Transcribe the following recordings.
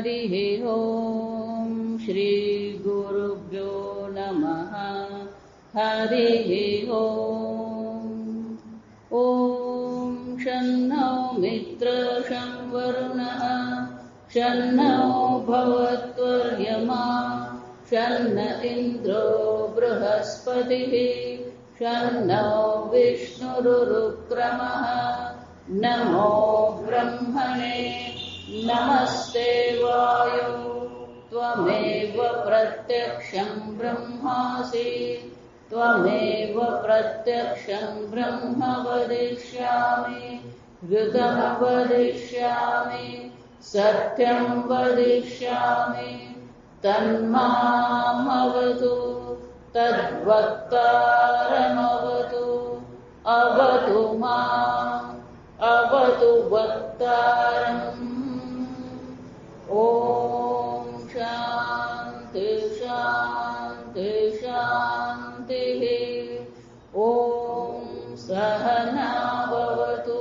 हरिः ओम् श्रीगुरुभ्यो नमः। हरिः ओम्। ॐ शन्नो मित्रः शं वरुणः शन्नो भवत्वर्यमा शन्न इन्द्रो बृहस्पतिः शन्नो विष्णुरुक्रमः। नमो ब्रह्मणे नमस्ते वायो त्वमेव प्रत्यक्षं ब्रह्मासि त्वमेव प्रत्यक्षं ब्रह्म वदिष्यामि ऋतं वदिष्यामि सत्यं वदिष्यामि तन्मामवतु तद्वक्तारमवतु अवतु माम् अवतु वक्तारम्। ॐ शान्ति शान्ति शान्तिः। ॐ सहना भवतु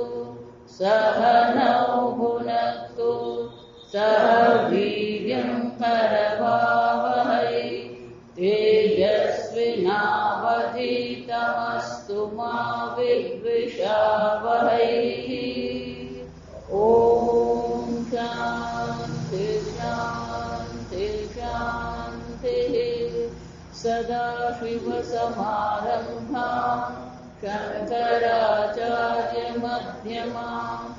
सहनौ भुनक्तु सह वीर्यं करवावहै तेजस्विनावधीतमस्तु मा विद्विषावहै। ॐ शान्ति शान्ति शान्तिः। सदाशिवसमारम्भाम् शङ्कराचार्यमध्यमाम्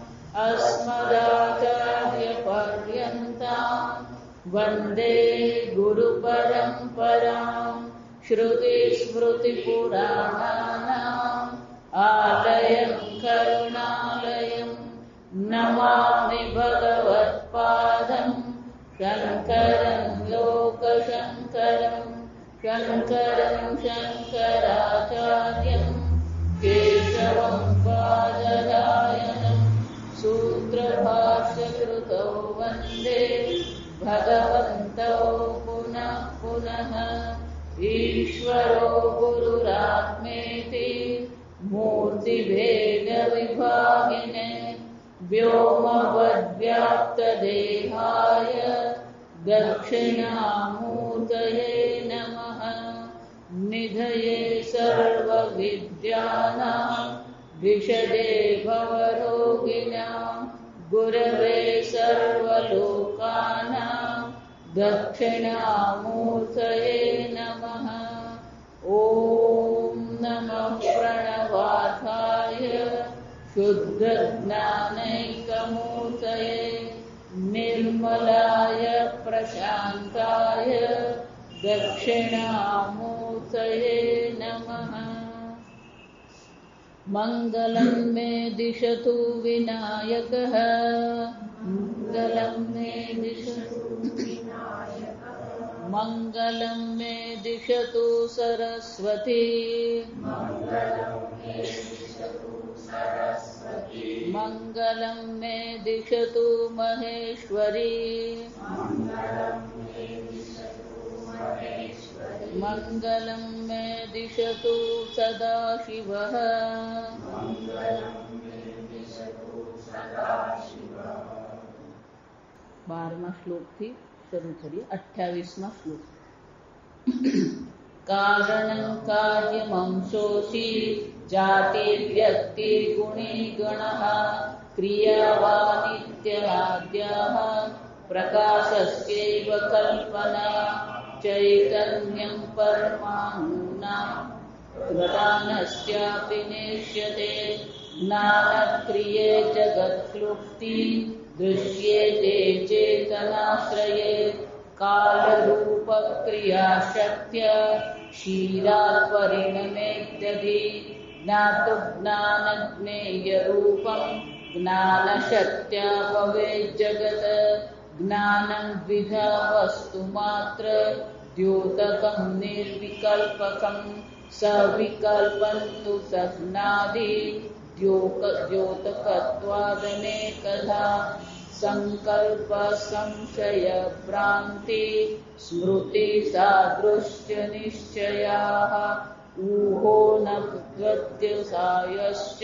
अस्मदाचार्यपर्यन्ताम् वन्दे गुरुपरम्पराम्। श्रुतिस्मृतिपुराणानाम् आलयं करुणालयं नमामि भगवत्पादं शङ्करं लोकशङ्करं शङ्करं शङ्कराचार्यं केशवं बादरायणं सूत्रभाष्यकृतौ वन्दे भगवन्तौ पुनः पुनः। ईश्वरो गुरुरात्मेति मूर्तिभेदविभागिने व्योमवद्व्याप्तदेहाय दक्षिणामूर्तये नमः। निधये सर्वविद्यानां विशदे भवरोगिणां गुरवे सर्वलोकानां दक्षिणामूर्तये नमः। ॐ नमः प्रणवार्थाय शुद्धज्ञानैकमूर्तये निर्मलाय प्रशान्ताय दक्षिणामूर्तये नमः। मङ्गलं मे दिशतु विनायकः मङ्गलं मे दिशतु मङ्गलं मे दिशतु सरस्वती मङ्गलं मे दिशतु महेश्वरी मङ्गलं मे दिशतु सदाशिवः। 12મા શ્લોકથી શરૂ કરીએ. 28મા શ્લોક. કારણં કાર્યમંશોષી જાતિ વ્યક્તિ ગુણી ગણઃ ક્રિયાવાનિત્યનાદ્યાઃ પ્રકાશસ્યૈવ કલ્પના ચૈતન્યં પરમાણુના પ્રધાનસ્યાપિ નેષ્યતે જ્ઞાનક્રિયે જગત્ક્લુપ્તિ દૃશ્યેતે ચેતનાશ્રયે कालरूपक्रियाशक्त्य शीलात् परिणमेत्यधि ज्ञातु ज्ञानज्ञेयरूपं ज्ञानशक्त्या भवेज्जगत् ज्ञानं द्विधा वस्तुमात्र द्योतकं निर्विकल्पकं सविकल्पं तु सज्ञादि द्योतकत्वादनेकधा संकल्प संशय भ्रांति स्मृति सादृश्य निश्चयाः ऊहो न प्रत्यसायश्च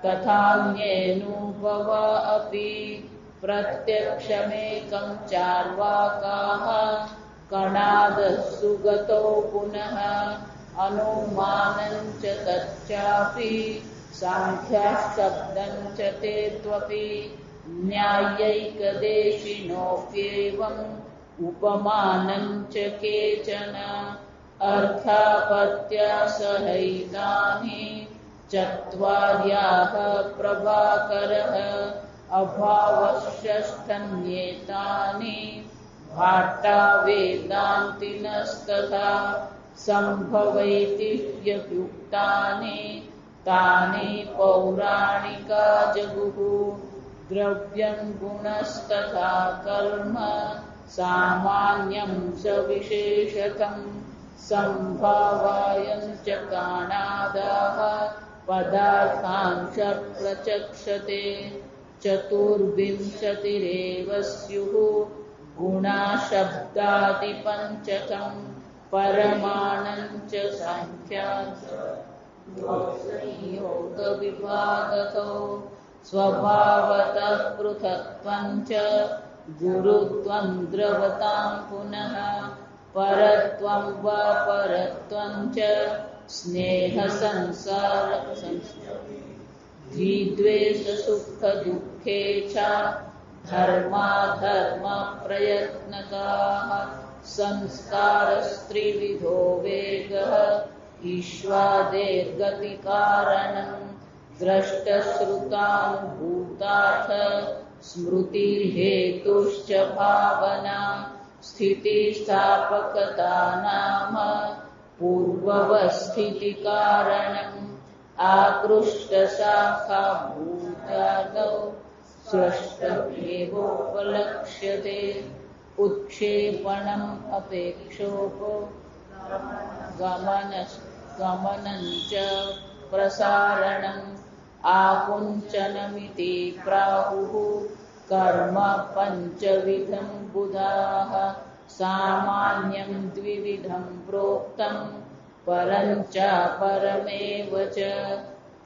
तथान्येनुभवा अपि प्रत्यक्षमेकं चार्वाकाः कणादसुगतो पुनः अनुमानं च तच्चापि सांख्याशब्दं च ते त्वपि न्यायैकदेशिनोऽप्येवम् उपमानं च केचन अर्थापत्यासहैतानि चत्वार्याः प्रभाकरः अभावश्चन्येतानि भाट्टा वेदान्तिनस्तथा सम्भवैति युक्तानि तानि पौराणिका जगुः द्रव्यं गुणस्तथा कर्म सामान्यं च विशेषतं संभावायं च काणादाः पदार्थांश प्रचक्षते चतुर्विंशतिरेव स्युः गुणाशब्दादिपञ्चकं परमाणं च सांख्यायोगविभागतो स्वभावतः पृथक्त्वं च गुरुत्वं द्रवतां पुनः परत्वं वा परत्वं च स्नेहसंसार द्विद्वेषसुखदुःखे च धर्माधर्मप्रयत्नकाः संस्कारस्त्रिविधो वेगः ईश्वादेर्गतिकारणं द्रष्टश्रुतानुभूतार्थ स्मृतिर्हेतुश्च भावना स्थितिस्थापकता नाम पूर्ववस्थितिकारणम् आकृष्टशाखाभूतादौ स्रष्टव्येवोपलक्ष्यते उत्क्षेपणम् अपेक्षोपो गमनं च प्रसारणम् आकुञ्चनमिति प्राहुः कर्म पञ्चविधं बुधाः सामान्यं द्विविधं प्रोक्तं परं च परमेव च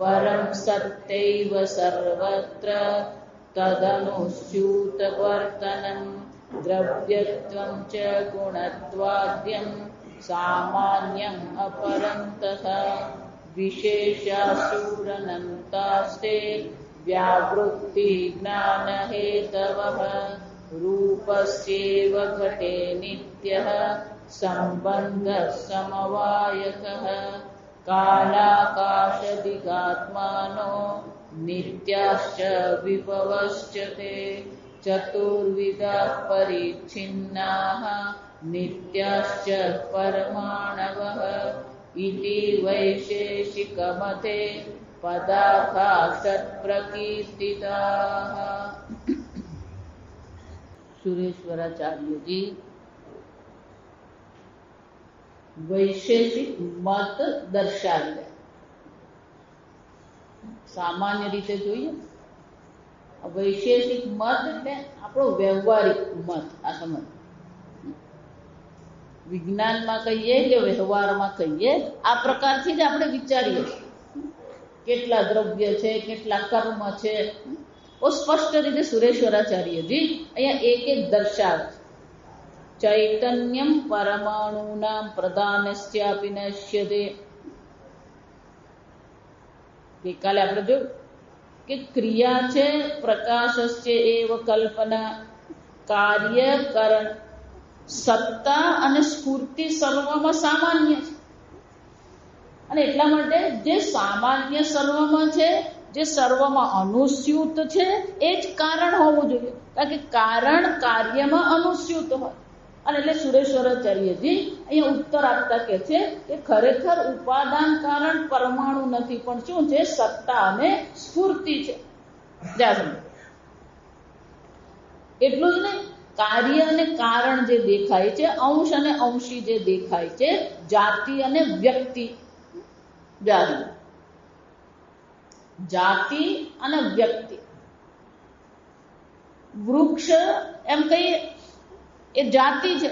परं सत्यैव सर्वत्र तदनुस्यूतवर्तनं द्रव्यत्वं च गुणत्वाद्यं सामान्यम् अपरं तथा विशेषासुरनन्तास्ते व्यावृत्ति ज्ञानहेतवः रूपस्येव घटे नित्यः सम्बन्धः समवायकः कालाकाशदिगात्मानो नित्याश्च विभवश्च ते चतुर्विधाः परिच्छिन्नाः नित्याश्च परमाणवः इति वैशेषिकमते पदार्थाः षट्प्रकीर्तिताः। सुरेश्वराचार्य जी વૈશેષિક મત દર્શાવ્યા. સામાન્ય રીતે જોઈએ વૈશેષિક મત એટલે આપણો વ્યવહારિક મત. આ સમજ વિજ્ઞાનમાં કહીએ કે વ્યવહારમાં કહીએ આ પ્રકારથી જ આપણે વિચારીએ કેટલા દ્રવ્ય છે, કેટલા કર્મ છે. સ્પષ્ટ રીતે સુરેશ્વરાચાર્યજી અહીંયા એક એક દર્શાવે છે. ચૈતન્યમ પરમાણુના પ્રધાનસ્યાપી નશ્યતે. ગઈકાલે આપણે જોયું કે ક્રિયા છે પ્રકાશસ્ય એવ કલ્પના, કાર્યકરણ, સત્તા અને સ્ફૂર્તિ સર્વમાં સામાન્ય છે. અને એટલા માટે જે સામાન્ય સર્વમાં છે, જે સર્વમાં અનુસ્યુત છે, એ જ કારણ હોવું જોઈએ. કારણ કે કારણ કાર્યમાં અનુસ્યુત હોય. અને એટલે સુરેશ્વરાચાર્યજી અહીંયા ઉત્તર આપતા કહે છે કે ખરેખર ઉપાદાન કારણ પરમાણુ નથી, પણ શું છે? સત્તા અને સ્ફૂર્તિ છે. એટલું જ નહીં, કાર્ય અને કારણ જે દેખાય છે, અંશ અને અંશી જે દેખાય છે, જાતિ અને વ્યક્તિ. જાતિ અને વ્યક્તિ. વૃક્ષ એમ કહીએ એ જાતિ છે.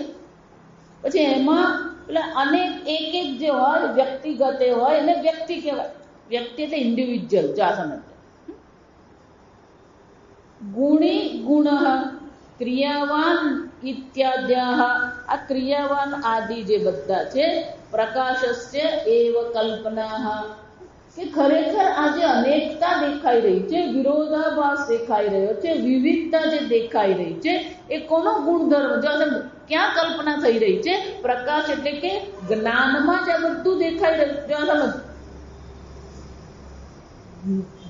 પછી એમાં એટલે અનેક એક એક જે હોય વ્યક્તિગત એ હોય એને વ્યક્તિ કહેવાય. વ્યક્તિ એટલે ઇન્ડિવિજ્યુઅલ. જા સમજ ગુણી ગુણ, ક્રિયાવાન ઇત્યાદ્યાહ, આ ક્રિયાવાન આદિ જે બધા છે, પ્રકાશસ્ય એવ કલ્પનાઃ, કે ખરેખર આ જે અનેકતા દેખાઈ રહી છે, વિરોધાભાસ દેખાઈ રહ્યો છે, વિવિધતા જે દેખાઈ રહી છે, એ કોનો ગુણધર્મ, ક્યાં કલ્પના થઈ રહી છે? પ્રકાશ એટલે કે જ્ઞાનમાં જ આ બધું દેખાઈ રહ્યું.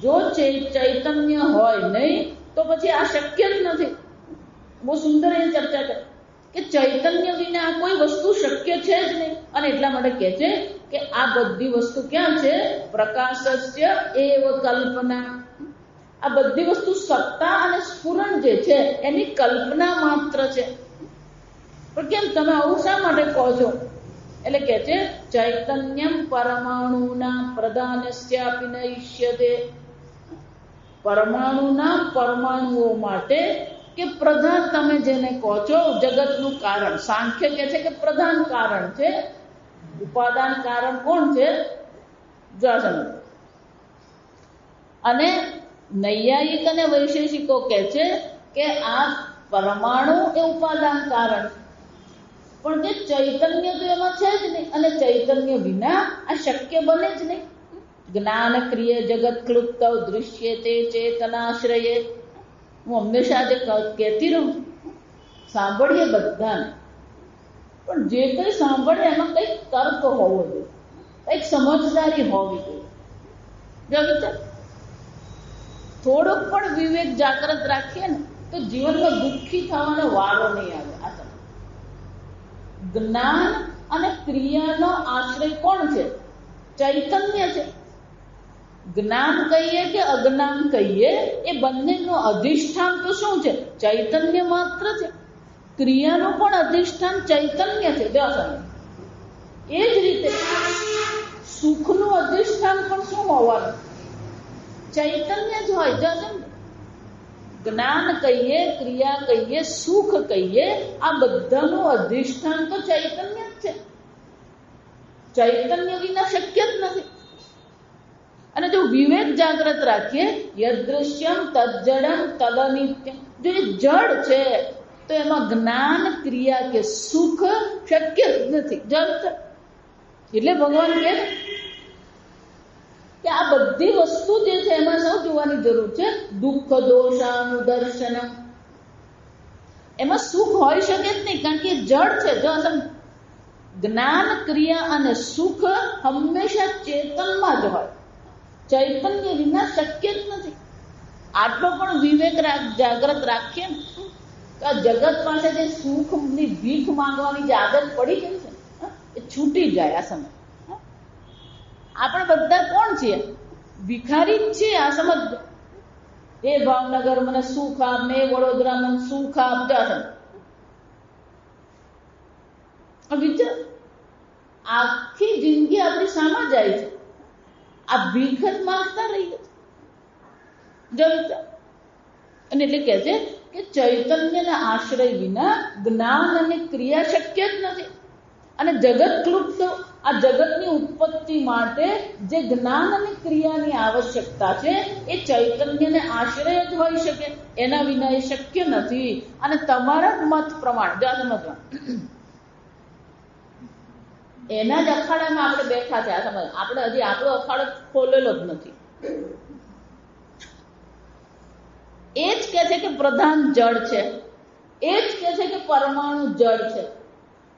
જો ચૈતન્ય હોય નહીં તો પછી આ શક્ય જ નથી. બહુ સુંદર એ ચર્ચા કરે કે ચૈતન્ય વિના કોઈ વસ્તુ શક્ય છે જ નહીં. અને એટલા માટે કહે છે કે આ બધી વસ્તુ ક્યાં છે? પ્રકાશસ્ય એવ કલ્પના. આ બધી વસ્તુ સત્તા અને સ્ફુરણ જે છે એની કલ્પના માત્ર છે. પણ કેમ તમે આવું શા માટે કહો છો? એટલે કે છે ચૈતન્યમ પરમાણુના પ્રધાનસ્યાપી ન ઈષ્યતે. પરમાણુના પરમાણુઓ માટે કે પ્રધાન તમે જેને કહો છો, જગતનું કારણ. સાંખ્ય કહે છે કે પ્રધાન કારણ છે, ઉપાદાન કારણ કોણ છે? અને નૈયાયિક અને વૈશેષિકો કહે છે કે આ પરમાણુ એ ઉપાદાન કારણ, પણ જે ચૈતન્ય તો એમાં છે જ નહીં, અને ચૈતન્ય વિના આ શક્ય બને જ નહીં. જ્ઞાન ક્રિય જગત ક્લુપ્ત દૃશ્યતે ચેતનાશ્રયે. હું હંમેશા આજે કહેતી રહું, સાંભળીએ બધાને, પણ જે કંઈ સાંભળે એમાં કંઈક તર્ક હોવો જોઈએ, કંઈક સમજદારી હોવી જોઈએ. થોડોક પણ વિવેક જાગૃત રાખીએ ને તો જીવનમાં દુઃખી થવાનો વારો નહીં આવે. આ સમય જ્ઞાન અને ક્રિયાનો આશ્રય કોણ છે? ચૈતન્ય છે. જ્ઞાન કહીએ કે અજ્ઞાન કહીએ, એ બંનેનું અધિષ્ઠાન તો શું છે? ચૈતન્ય માત્ર છે. ક્રિયાનું પણ અધિષ્ઠાન ચૈતન્ય છે. એ જ રીતે સુખનું અધિષ્ઠાન પણ શું હોવાનું? ચૈતન્ય જ હોય. જ્ઞાન કહીએ, ક્રિયા કહીએ, સુખ કહીએ, આ બધાનું અધિષ્ઠાન તો ચૈતન્ય જ છે. ચૈતન્ય વિના શક્ય જ નથી. અને જો વિવેક જાગૃત રાખીએ, યદૃશ્યમ તજ્જડમ તદનિત્યમ. જો એ જડ છે તો એમાં જ્ઞાન, ક્રિયા કે સુખ શક્ય જ નથી. જડ એટલે ભગવાન કહે કે આ બધી વસ્તુ જે છે એમાં સૌ જોવાની જરૂર છે. દુઃખ દોષાનુદર્શનમ. એમાં સુખ હોઈ શકે જ નહીં, કારણ કે જડ છે. જો જ્ઞાન, ક્રિયા અને સુખ હંમેશા ચેતનમાં જ હોય. ચૈતન્ય વિના શક્ય જ નથી. આટલો પણ વિવેક જાગૃત રાખીએ ને તો આ જગત પાસે જે સુખની ભીખ માંગવાની જે આદત પડી ગઈ છે એ છૂટી જાય. આ સમય આપણે બધા કોણ છીએ? ભિખારી જ છીએ. આ સમજ. એ ભાવનગર મને સુખ આપ, ને વડોદરા મને સુખ આપ. વિચાર, આખી જિંદગી આપણી સામે જાય છે. આ ભીખ જ માંગતા રહીએ છીએ. અને એટલે કહે છે કે ચૈતન્યના આશ્રય વિના જ્ઞાન અને ક્રિયા શક્ય જ નથી. અને જગત ક્લુપ્ત, આ જગતની ઉત્પત્તિ માટે જે જ્ઞાન અને ક્રિયાની આવશ્યકતા છે એ ચૈતન્યને આશ્રય જ હોઈ શકે, એના વિના એ શક્ય નથી. અને તમારા મત પ્રમાણે સમજવા, એના જ અખાડામાં આપણે બેઠા છે. આ સમજ, આપણે હજી આપણો અખાડો ખોલેલો જ નથી. એ જ કે છે કે પ્રધાન જળ છે, એ જ કે છે કે પરમાણુ જળ છે.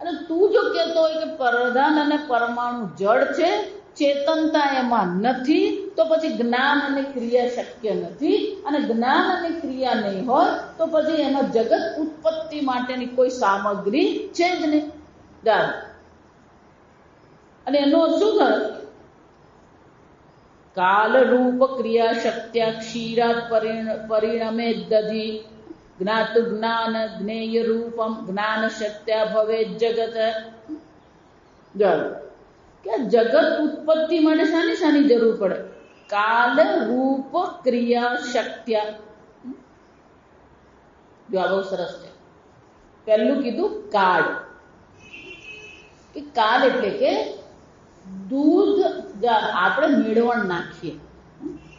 અને તું જો કહેતો હોય કે પ્રધાન અને પરમાણુ જળ છે, ચેતનતા એમાં નથી, તો પછી જ્ઞાન અને ક્રિયા શક્ય નથી. અને જ્ઞાન અને ક્રિયા નહીં હોય તો પછી એમાં જગત ઉત્પત્તિ માટેની કોઈ સામગ્રી છે જ નહીં. અને એનો શું થાય? કાલ રૂપ ક્રિયા શક્ત્યા ક્ષીરાત પરિણમે દધી જ્ઞાતુ જ્ઞાન જ્ઞેય રૂપમ જ્ઞાન શક્ત્યા ભવે જગત. કે જગત ઉત્પત્તિ માટે શાની શાની જરૂર પડે? કાલ રૂપ ક્રિયા શક્ત્યા. જો આ બહુ સરસ છે. પહેલું કીધું કાળ. કે કાળ એટલે કે દૂધ આપણે મેળવણ નાખીએ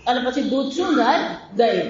અને પછી દૂધ શું થાય? દહીં.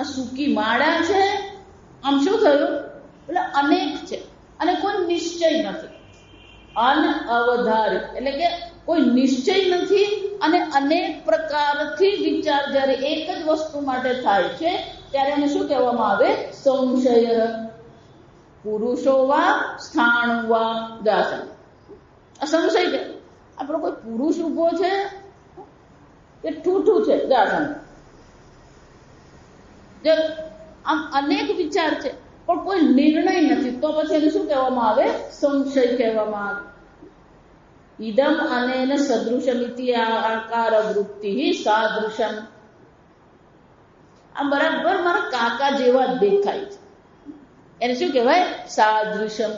આ સૂકી માળા છે, આમ શું થયું? એટલે અનેક છે અને કોઈ નિશ્ચય નથી. અનઅવધારિત એટલે કે કોઈ નિશ્ચય નથી અને અનેક પ્રકારથી વિચાર જ્યારે એક જ વસ્તુ માટે થાય છે ત્યારે એને શું કહેવામાં આવે? સંશય. પુરુષો વા સ્થાણુ વા દાસન. આ સંશય છે. આપણો કોઈ પુરુષ ઉભો છે કે ઠૂઠું છે દાસન. આમ અનેક વિચાર છે પણ કોઈ નિર્ણય નથી, તો પછી એને શું કહેવામાં આવે? સંશય કહેવામાં આવે. ઇદમ અનેન સદૃશમિતિ આકાર વૃત્તિ સાદૃશમ. આ બરાબર મારા કાકા જેવા જ દેખાય છે, એને શું કહેવાય? સાદૃશમ.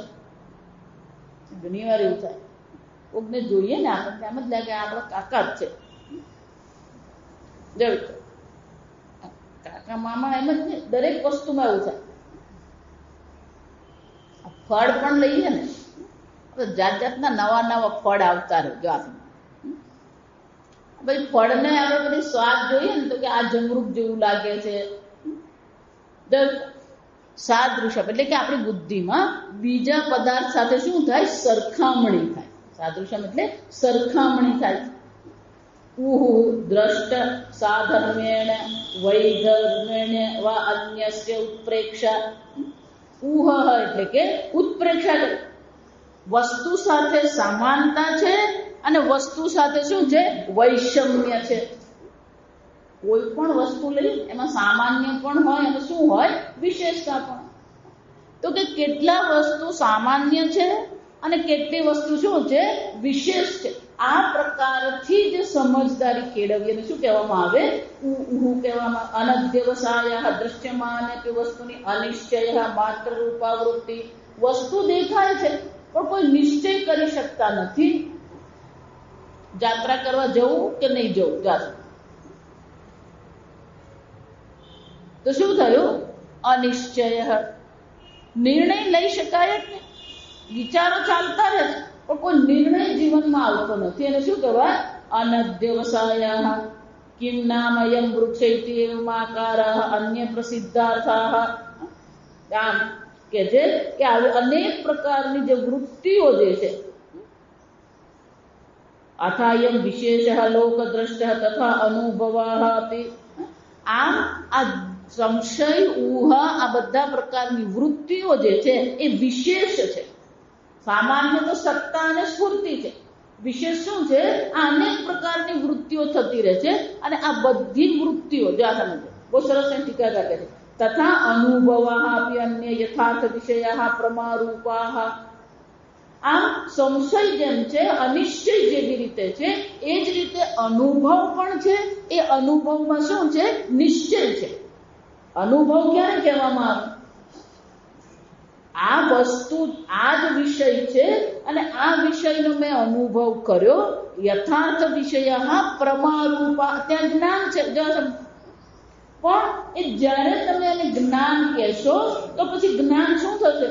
ઘણી વાર એવું થાય, કોકને જોઈએ ને આપણને એમ જ લાગે આપણા કાકા જ છે. કાકા મામા એમ જ નહીં, દરેક વસ્તુમાં એવું થાય. ફળ પણ લઈએ ને તો જાત જાતના નવા નવા ફળ આવતા રહે. જો આપણે ભાઈ ફળને આપણે બધી સ્વાદ જોઈએ ને તો કે આ જમરૂક જેવું લાગે છે. સાદૃશ્ય એટલે કે આપણી બુદ્ધિમાં બીજા પદાર્થ સાથે શું થાય? સરખામણી થાય. સાદૃશ્યમ એટલે સરખામણી થાય. દ્રષ્ટ સાધર્મેણ વૈધર્મેણ વા અન્યસ્ય ઉત્પ્રેક્ષા. એટલે કે ઉત્પ્રેક્ષા, વસ્તુ સાથે સમાનતા છે અને વસ્તુ સાથે શું છે? વૈષમ્ય છે. કોઈ પણ વસ્તુ લઈ એમાં સામાન્ય પણ હોય અને શું હોય? વિશેષતા પણ. તો કે કેટલા વસ્તુ સામાન્ય છે અને કેટલી વસ્તુ શું છે? વિશેષ છે. આ પ્રકારથી જે સમજદારી કેળવીએ એને શું કહેવામાં આવે? કહેવામાં. અનધ્યવસાય દ્રશ્યમાન વસ્તુની અનિશ્ચય માત્ર રૂપાવૃત્તિ. વસ્તુ દેખાય છે પણ કોઈ નિશ્ચય કરી શકતા નથી. જાત્રા કરવા જવું કે નહીં જવું? જાત્રા તો શું થયું? અનિશ્ચય. નિર્ણય લઈ શકાય જ નહીં. વિચારો ચાલતા રહે છે પણ કોઈ નિર્ણય જીવનમાં આવતો નથી. એને શું કહેવાય? અનધ્યવસાય. કિમ નામ અયમ વૃક્ષ એવમાકાર અન્ય પ્રસિદ્ધાર્થા. આમ કે છે કે આવી અનેક પ્રકારની જે વૃત્તિઓ જે છે, અથાયમ વિશેષ લોક દ્રષ્ટ તથા અનુભવા અપી. આમ આ સંશય, ઊહ, આ બધા પ્રકારની વૃત્તિઓ જે છે એ વિશેષ છે. સામાન્ય તો સત્તા અને સ્ફૂર્તિ છે. વિશેષ શું છે? આ અનેક પ્રકારની વૃત્તિઓ થતી રહે છે અને આ બધી વૃત્તિઓ જો આ સમજો બહુ સરસ ટીકા રાખે છે. તથા અનુભવા અપી અન્ય યથાર્થ વિષયા પ્રમારૂપા. આમ સંશય જેમ છે, અનિશ્ચય જેવી રીતે છે, એ જ રીતે અનુભવ પણ છે. એ અનુભવમાં શું છે? નિશ્ચય છે. અનુભવ ક્યારે કહેવામાં આવે? આ વસ્તુ આ જ વિષય છે અને આ વિષયનો મેં અનુભવ કર્યો. યથાર્થ વિષય પ્રમારૂપા. ત્યાં જ્ઞાન છે. પણ એ જ્યારે તમે એને જ્ઞાન કહેશો તો પછી જ્ઞાન શું થશે?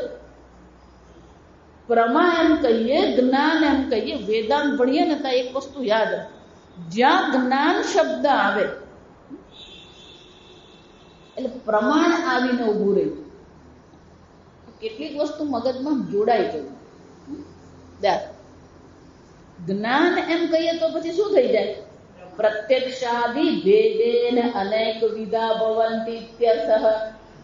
પ્રમા એમ કહીએ, જ્ઞાન એમ કહીએ. વેદાંત ભણીએ ને ત્યાં એક વસ્તુ યાદ રાખો, જ્યાં જ્ઞાન શબ્દ આવે એટલે પ્રમાણ આવીને ઉભું રહ્યું. કેટલીક વસ્તુ મગજમાં જોડાઈ ગયું. જ્ઞાન એમ કહીએ તો પછી શું થઈ જાય? પ્રત્યક્ષાદિ ભેદેન અનેક વિધા ભવંતિ ઇત્યર્થઃ.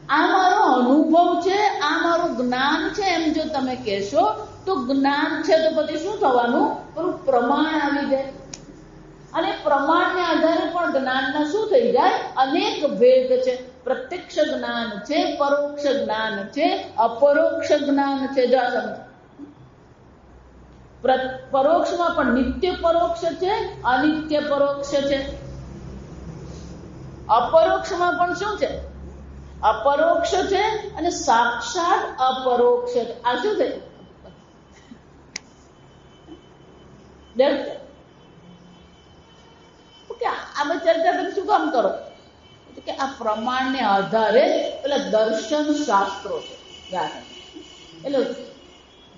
આ મારો અનુભવ છે, આ મારું જ્ઞાન છે એમ જો તમે કહેશો તો જ્ઞાન છે તો પછી શું થવાનું? પ્રમાણ આવી જાય અને પ્રમાણને આધારે પણ જ્ઞાનના શું થઈ જાય? અનેક ભેદ છે. પ્રત્યક્ષ જ્ઞાન છે, પરોક્ષ જ્ઞાન છે, અપરોક્ષ જ્ઞાન છે. જો સમજો, પરોક્ષમાં પણ નિત્ય પરોક્ષ છે, અનિત્ય પરોક્ષ છે. અપરોક્ષમાં પણ શું છે? અપરોક્ષ છે અને સાક્ષાત અપરોક્ષ છે. આ શું છે? આ બધી ચર્ચા તમે શું કામ કરો? કે આ પ્રમાણને આધારે પેલા દર્શન શાસ્ત્રો છે. એટલે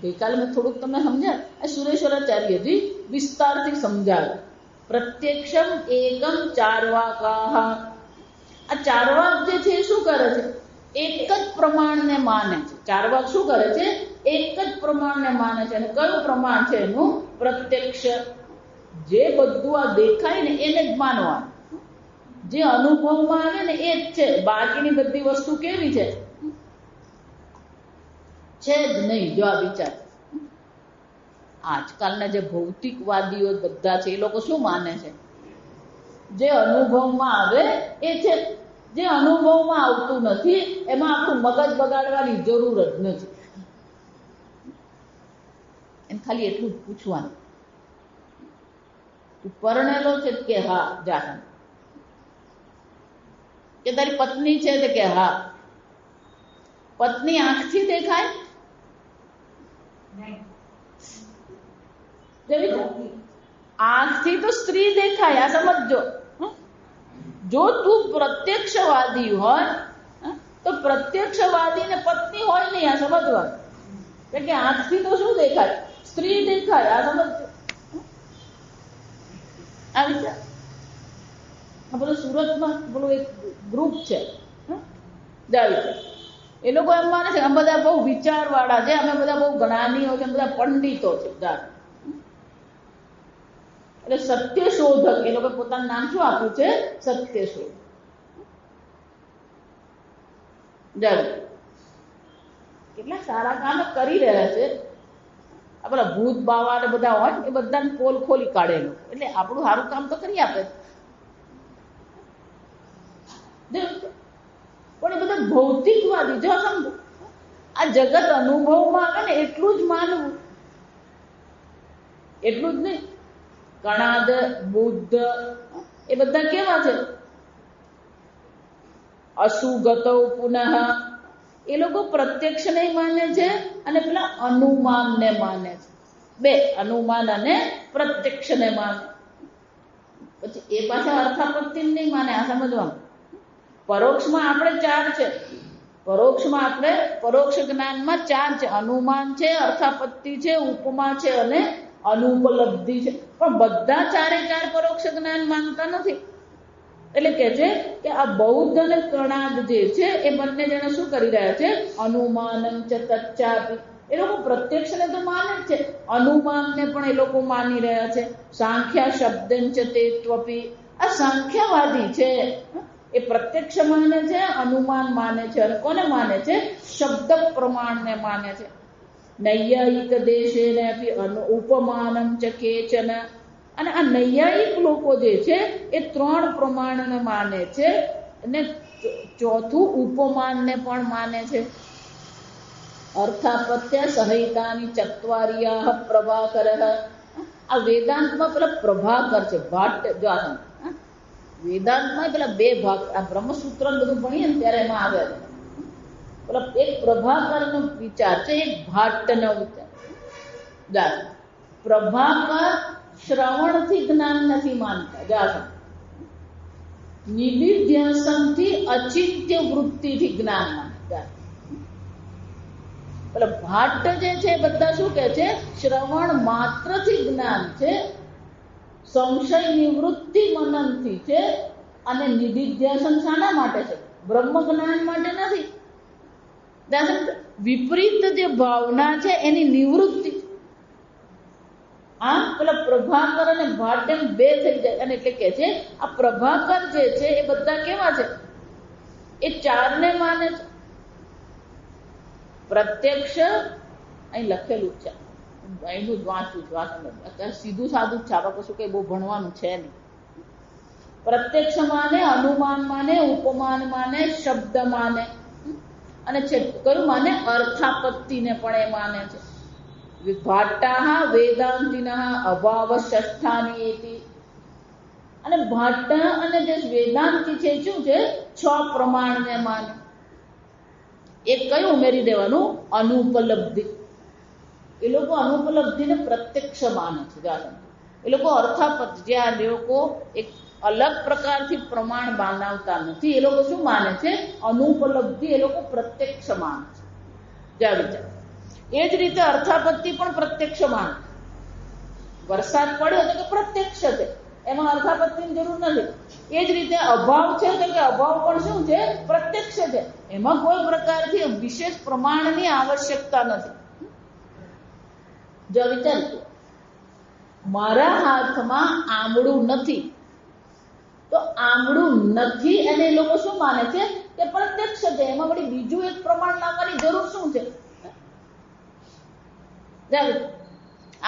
ગઈકાલે મેં થોડુંક તમને સમજ્યા. આ સુરેશ્વરાચાર્યજી વિસ્તારથી સમજાવ્યું. પ્રત્યક્ષમ એકમ ચાર્વાકાહ આ ચારવાક જે છે એ શું કરે છે? એક જ પ્રમાણને માને છે. ચારવાક શું કરે છે? એક જ પ્રમાણને માને છે. અને કયું પ્રમાણ છે એનું? પ્રત્યક્ષ. જે બધું આ દેખાય ને એને જ માનવાનું, જે અનુભવમાં આવે ને એ જ છે. બાકીની બધી વસ્તુ કેવી છે? છે જ નહીં. જો આ વિચાર, આજકાલના જે ભૌતિકવાદીઓ બધા છે એ લોકો શું માને છે? જે અનુભવમાં આવે એ છે. જે અનુભવમાં આવતું નથી એમાં આપણું મગજ બગાડવાની જરૂર જ નથી. એને ખાલી એટલું જ પૂછવાનું, તું પરણેલો છે કે હા? જા. કે તારી પત્ની છે કે હા? પત્ની આંખથી દેખાય? આંખથી તો સ્ત્રી દેખાય, આ સમજો. જો તું પ્રત્યક્ષવાદી હોય તો પ્રત્યક્ષવાદીને પત્ની હોય નહીં, આ સમજવાનું. કે આંખથી તો શું દેખાય? સ્ત્રી દેખાય, આ સમજો. આ વિચાર. બોલો સુરતમાં બોલો એક ગ્રુપ છે, એ લોકો એમ માને છે અમે બધા બહુ વિચારવાળા છે, અમે બધા બહુ જ્ઞાનીઓ છે, બધા પંડિતો છે. એટલે સત્ય શોધક, એ લોકો પોતાનું નામ શું આપ્યું છે? સત્ય શોધક. કેટલા સારા કામ કરી રહ્યા છે. આપણા ભૂત બાવા ને બધા હોય એ બધાને પોલ ખોલી કાઢેલું, એટલે આપણું સારું કામ તો કરી આપે. પણ એ બધા ભૌતિકવાદી. જો સમજો, આ જગત અનુભવમાં આવે ને એટલું જ માનવું, એટલું જ નહીં. કણાદ, બુદ્ધ એ બધા કેવા છે? અસુગતો પુનઃ. એ લોકો પ્રત્યક્ષને માને છે અને પેલા અનુમાનને માને છે. બે, અનુમાન અને પ્રત્યક્ષને માને. પછી એ પાછા અર્થાપત્તિ નહીં માને, આ સમજવાનું. પરોક્ષમાં આપણે ચાર છે. પરોક્ષમાં આપણે પરોક્ષ જ્ઞાનમાં ચાર છે. અનુમાન છે, અર્થાપત્તિ છે, ઉપમા છે અને અનુપલબ્ધિ છે. પણ બધા ચારે ચાર પરોક્ષ જ્ઞાન માનતા નથી. એટલે કે છે કે આ બૌદ્ધ અને કણાદ જે છે એ બંને જણા શું કરી રહ્યા છે? અનુમાનમ ચ તચ્ચાપી. એ લોકો પ્રત્યક્ષને તો માને જ છે, અનુમાનને પણ એ લોકો માની રહ્યા છે. સાંખ્યા શબ્દં ચ તે ત્વપી. આ સાંખ્યવાદી છે એ પ્રત્યક્ષ માને છે, અનુમાન માને છે અને કોને માને છે? શબ્દ પ્રમાણને માને છે. નૈયાયિક દેશેને ઉપમાનમ ચ કેચન. અને આ નૈયાયિક લોકો જે છે એ ત્રણ પ્રમાણને માને છે અને ચોથું ઉપમાનને પણ માને છે. અર્થાપત્ય સહિતાની ચત્વારિયા પ્રભાકર. આ વેદાંતમાં પેલા પ્રભાકર છે, ભાટ. જો વેદાંતમાં પેલા બે ભાગ, આ બ્રહ્મસૂત્ર બધું ભણીએ ને ત્યારે એમાં આવે. પેલા એક પ્રભાકરનો વિચાર છે, એક ભાટનો વિચાર. પ્રભાકર શ્રવણથી જ્ઞાન નથી માનતા. નિધિધ્યાસનથી અચિંત્ય વૃત્તિથી જ્ઞાન માનતા. પેલા ભાટ જે છે બધા શું કે છે? શ્રવણ માત્રથી જ્ઞાન છે, સંશય નિવૃત્તિ મનનથી છે. અને નિધિધ્યાસન શાના માટે છે? બ્રહ્મ જ્ઞાન માટે નથી. વિપરીત જે ભાવના છે એની નિવૃત્તિ. આમ પેલા પ્રભાકર અને ભાટ એમ બે થઈ જાય. અને એટલે કે છે આ પ્રભાકર જે છે એ બધા કેવા છે? એ ચારને માને છે. પ્રત્યક્ષ અહીં લખેલું છે, અહીંનું જ વાંચું છું. અત્યારે સીધું સાદું જ છે, આપણે કશું કઈ બહુ ભણવાનું છે નહીં. પ્રત્યક્ષ માને, અનુમાન માને, ઉપમાન માને, શબ્દ માને અને કયું માને? અર્થાપત્તિને પણ એ માને છે. ભાટ્ટા વેદાંતિના અભાવ ષષ્ઠાની એતિ. અને ભાટ્ટા અને જે વેદાંતિ છે શું છે? 6 પ્રમાણને માને. એક કયું ઉમેરી દેવાનું? અનુપલબ્ધિ. એ લોકો અનુપલબ્ધિને પ્રત્યક્ષ માને છે. એ લોકો અર્થાપત્તિ, જે આ લોકો એક અલગ પ્રકારથી પ્રમાણ બનાવતા નથી, એ લોકો શું માને છે? અનુપલબ્ધિ એ લોકો પ્રત્યક્ષ માને છે. જ્યાં વિચાર એ જ રીતે અર્થાપત્તિ પણ પ્રત્યક્ષ માને. વરસાદ પડ્યો તો કે પ્રત્યક્ષ છે, એમાં અર્થાપત્તિની જરૂર નથી. એ જ રીતે અભાવ છે તો કે અભાવ પણ શું છે? પ્રત્યક્ષ છે. એમાં કોઈ પ્રકારથી વિશેષ પ્રમાણની આવશ્યકતા નથી. જો વિચાર, મારા હાથમાં આમળું નથી, તો આમળું નથી એને એ લોકો શું માને છે? કે પ્રત્યક્ષ છે. એમાં વળી બીજું એક પ્રમાણ લાવવાની જરૂર શું છે?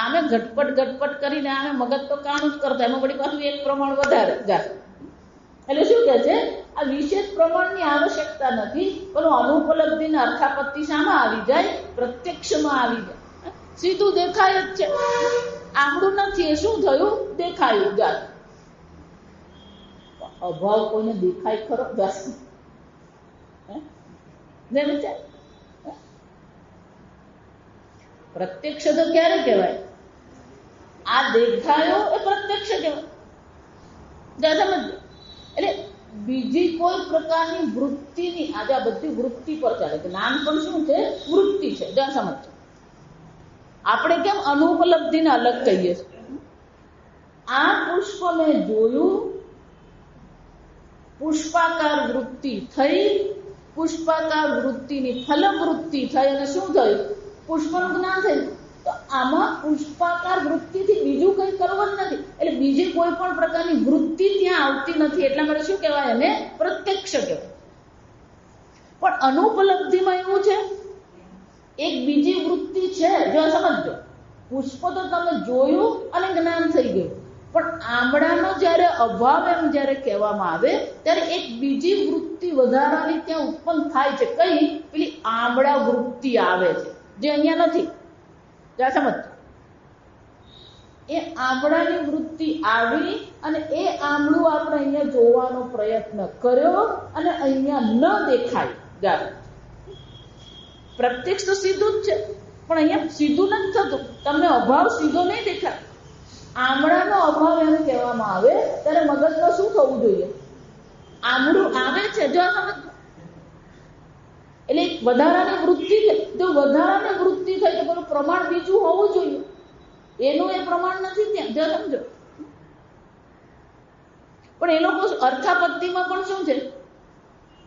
આમે ઘટપટ કરીને આમે મગજ તો કામ જ કરતા, એમાં વળી પાછું એક પ્રમાણ વધારે જાય. એટલે શું કહે છે? આ વિશેષ પ્રમાણની આવશ્યકતા નથી, પણ અનુપલબ્ધિના અર્થાપત્તિ શામાં આવી જાય? પ્રત્યક્ષમાં આવી જાય. સીધું દેખાય જ છે. આમળું નથી, એ શું થયું? દેખાયું જાય. અભાવ કોઈને દેખાય ખરો? પ્રત્યક્ષ તો ક્યારે કહેવાય? આ દેખાયો એ પ્રત્યક્ષ કહેવાય. સમજ. એટલે બીજી કોઈ પ્રકારની વૃત્તિની, આજે આ બધી વૃત્તિ પર ચાલે. જ્ઞાન પણ શું છે? વૃત્તિ છે. સમજ. આપણે કેમ અનુપલબ્ધિને અલગ કહીએ છીએ? આ પુષ્પ મેં જોયું, પુષ્પાકાર વૃત્તિ થઈ, પુષ્પાકાર વૃત્તિની ફલવૃત્તિ થઈ અને શું થયું? પુષ્પનું જ્ઞાન થયું. તો આમાં પુષ્પાકાર વૃત્તિથી બીજું કંઈ કરવું જ નથી. એટલે બીજી કોઈ પણ પ્રકારની વૃત્તિ ત્યાં આવતી નથી. એટલા માટે શું કહેવાય? એને પ્રત્યક્ષ કહેવાય. પણ અનુપલબ્ધિમાં એવું છે, એક બીજી વૃત્તિ છે. જો સમજો, પુષ્પ તો તમે જોયું અને જ્ઞાન થઈ ગયું, પણ આમળાનો જ્યારે અભાવ એમ જ્યારે કહેવામાં આવે ત્યારે એક બીજી વૃત્તિ વધારાની ત્યાં ઉત્પન્ન થાય છે. કઈ? પેલી આમળા વૃત્તિ આવે છે, જે અહીંયા નથી. સમજ. એ આમળાની વૃત્તિ આવી અને એ આમળું આપણે અહીંયા જોવાનો પ્રયત્ન કર્યો અને અહીંયા ન દેખાય. પ્રત્યક્ષ તો સીધું જ છે, પણ અહીંયા સીધું નથી થતું. તમને અભાવ સીધો નહીં દેખાય. આમળાનો અભાવ એમ કહેવામાં આવે ત્યારે મગજમાં શું થવું જોઈએ? આમળું આવે છે. જો સમજ. એટલે વધારાની વૃત્તિ થઈ. જો વધારાની વૃત્તિ થઈ તો પેલું પ્રમાણ બીજું હોવું જોઈએ. એનું એ પ્રમાણ નથી ત્યાં. જો સમજો. પણ એ લોકો અર્થાપત્તિમાં પણ શું છે?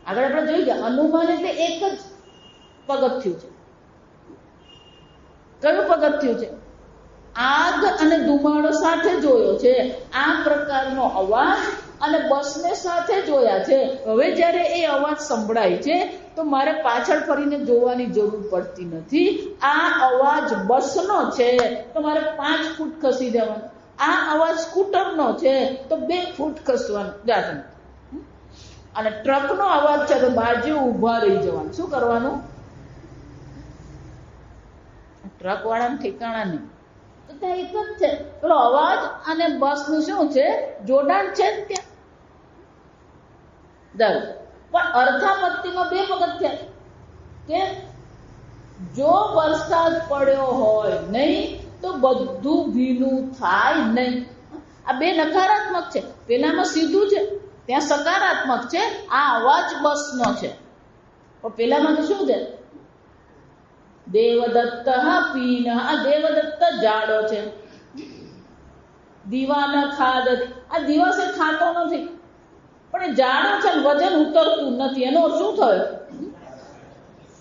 આગળ આપણે જોઈ ગયા, અનુમાન એટલે એક જ પગથિયું છે. કયું પગથિયું છે? આગ અને ધુમાડો સાથે જોયો છે. આ પ્રકારનો અવાજ અને બસને સાથે જોયા છે. હવે જ્યારે એ અવાજ સંભળાય છે તો મારે પાછળ ફરીને જોવાની જરૂર પડતી નથી. આ અવાજ બસનો છે તો મારે 5 ફૂટ ખસી જવાનું. આ અવાજ સ્કૂટરનો છે તો 2 ફૂટ ખસવાનું. અને ટ્રકનો અવાજ છે તો બાજુ ઊભા રહી જવાનું. શું કરવાનું? ટ્રક વાળાને ઠેકાણા નહીં. તો ત્યાં એક જ છે. પેલો અવાજ અને બસનું શું છે? જોડાણ છે જ ત્યાં. પણ અર્થાપત્તિમાં 2 પગથિયાં કે જો વરસાદ પડ્યો હોય નહીં તો બધું ભીનું થાય નહીં. આ 2 નકારાત્મક છે. પેલામાં સીધું છે, ત્યાં સકારાત્મક છે. આ અવાજ બસનો છે. પણ પેલામાં તો શું છે? દેવદત્ત પીન. આ દેવદત્ત જાડો છે. દીવાન ખાદતી. આ દિવસે ખાતો નથી, પણ એ જાડો છે, વજન ઉતરતું નથી. એનો શું થયો?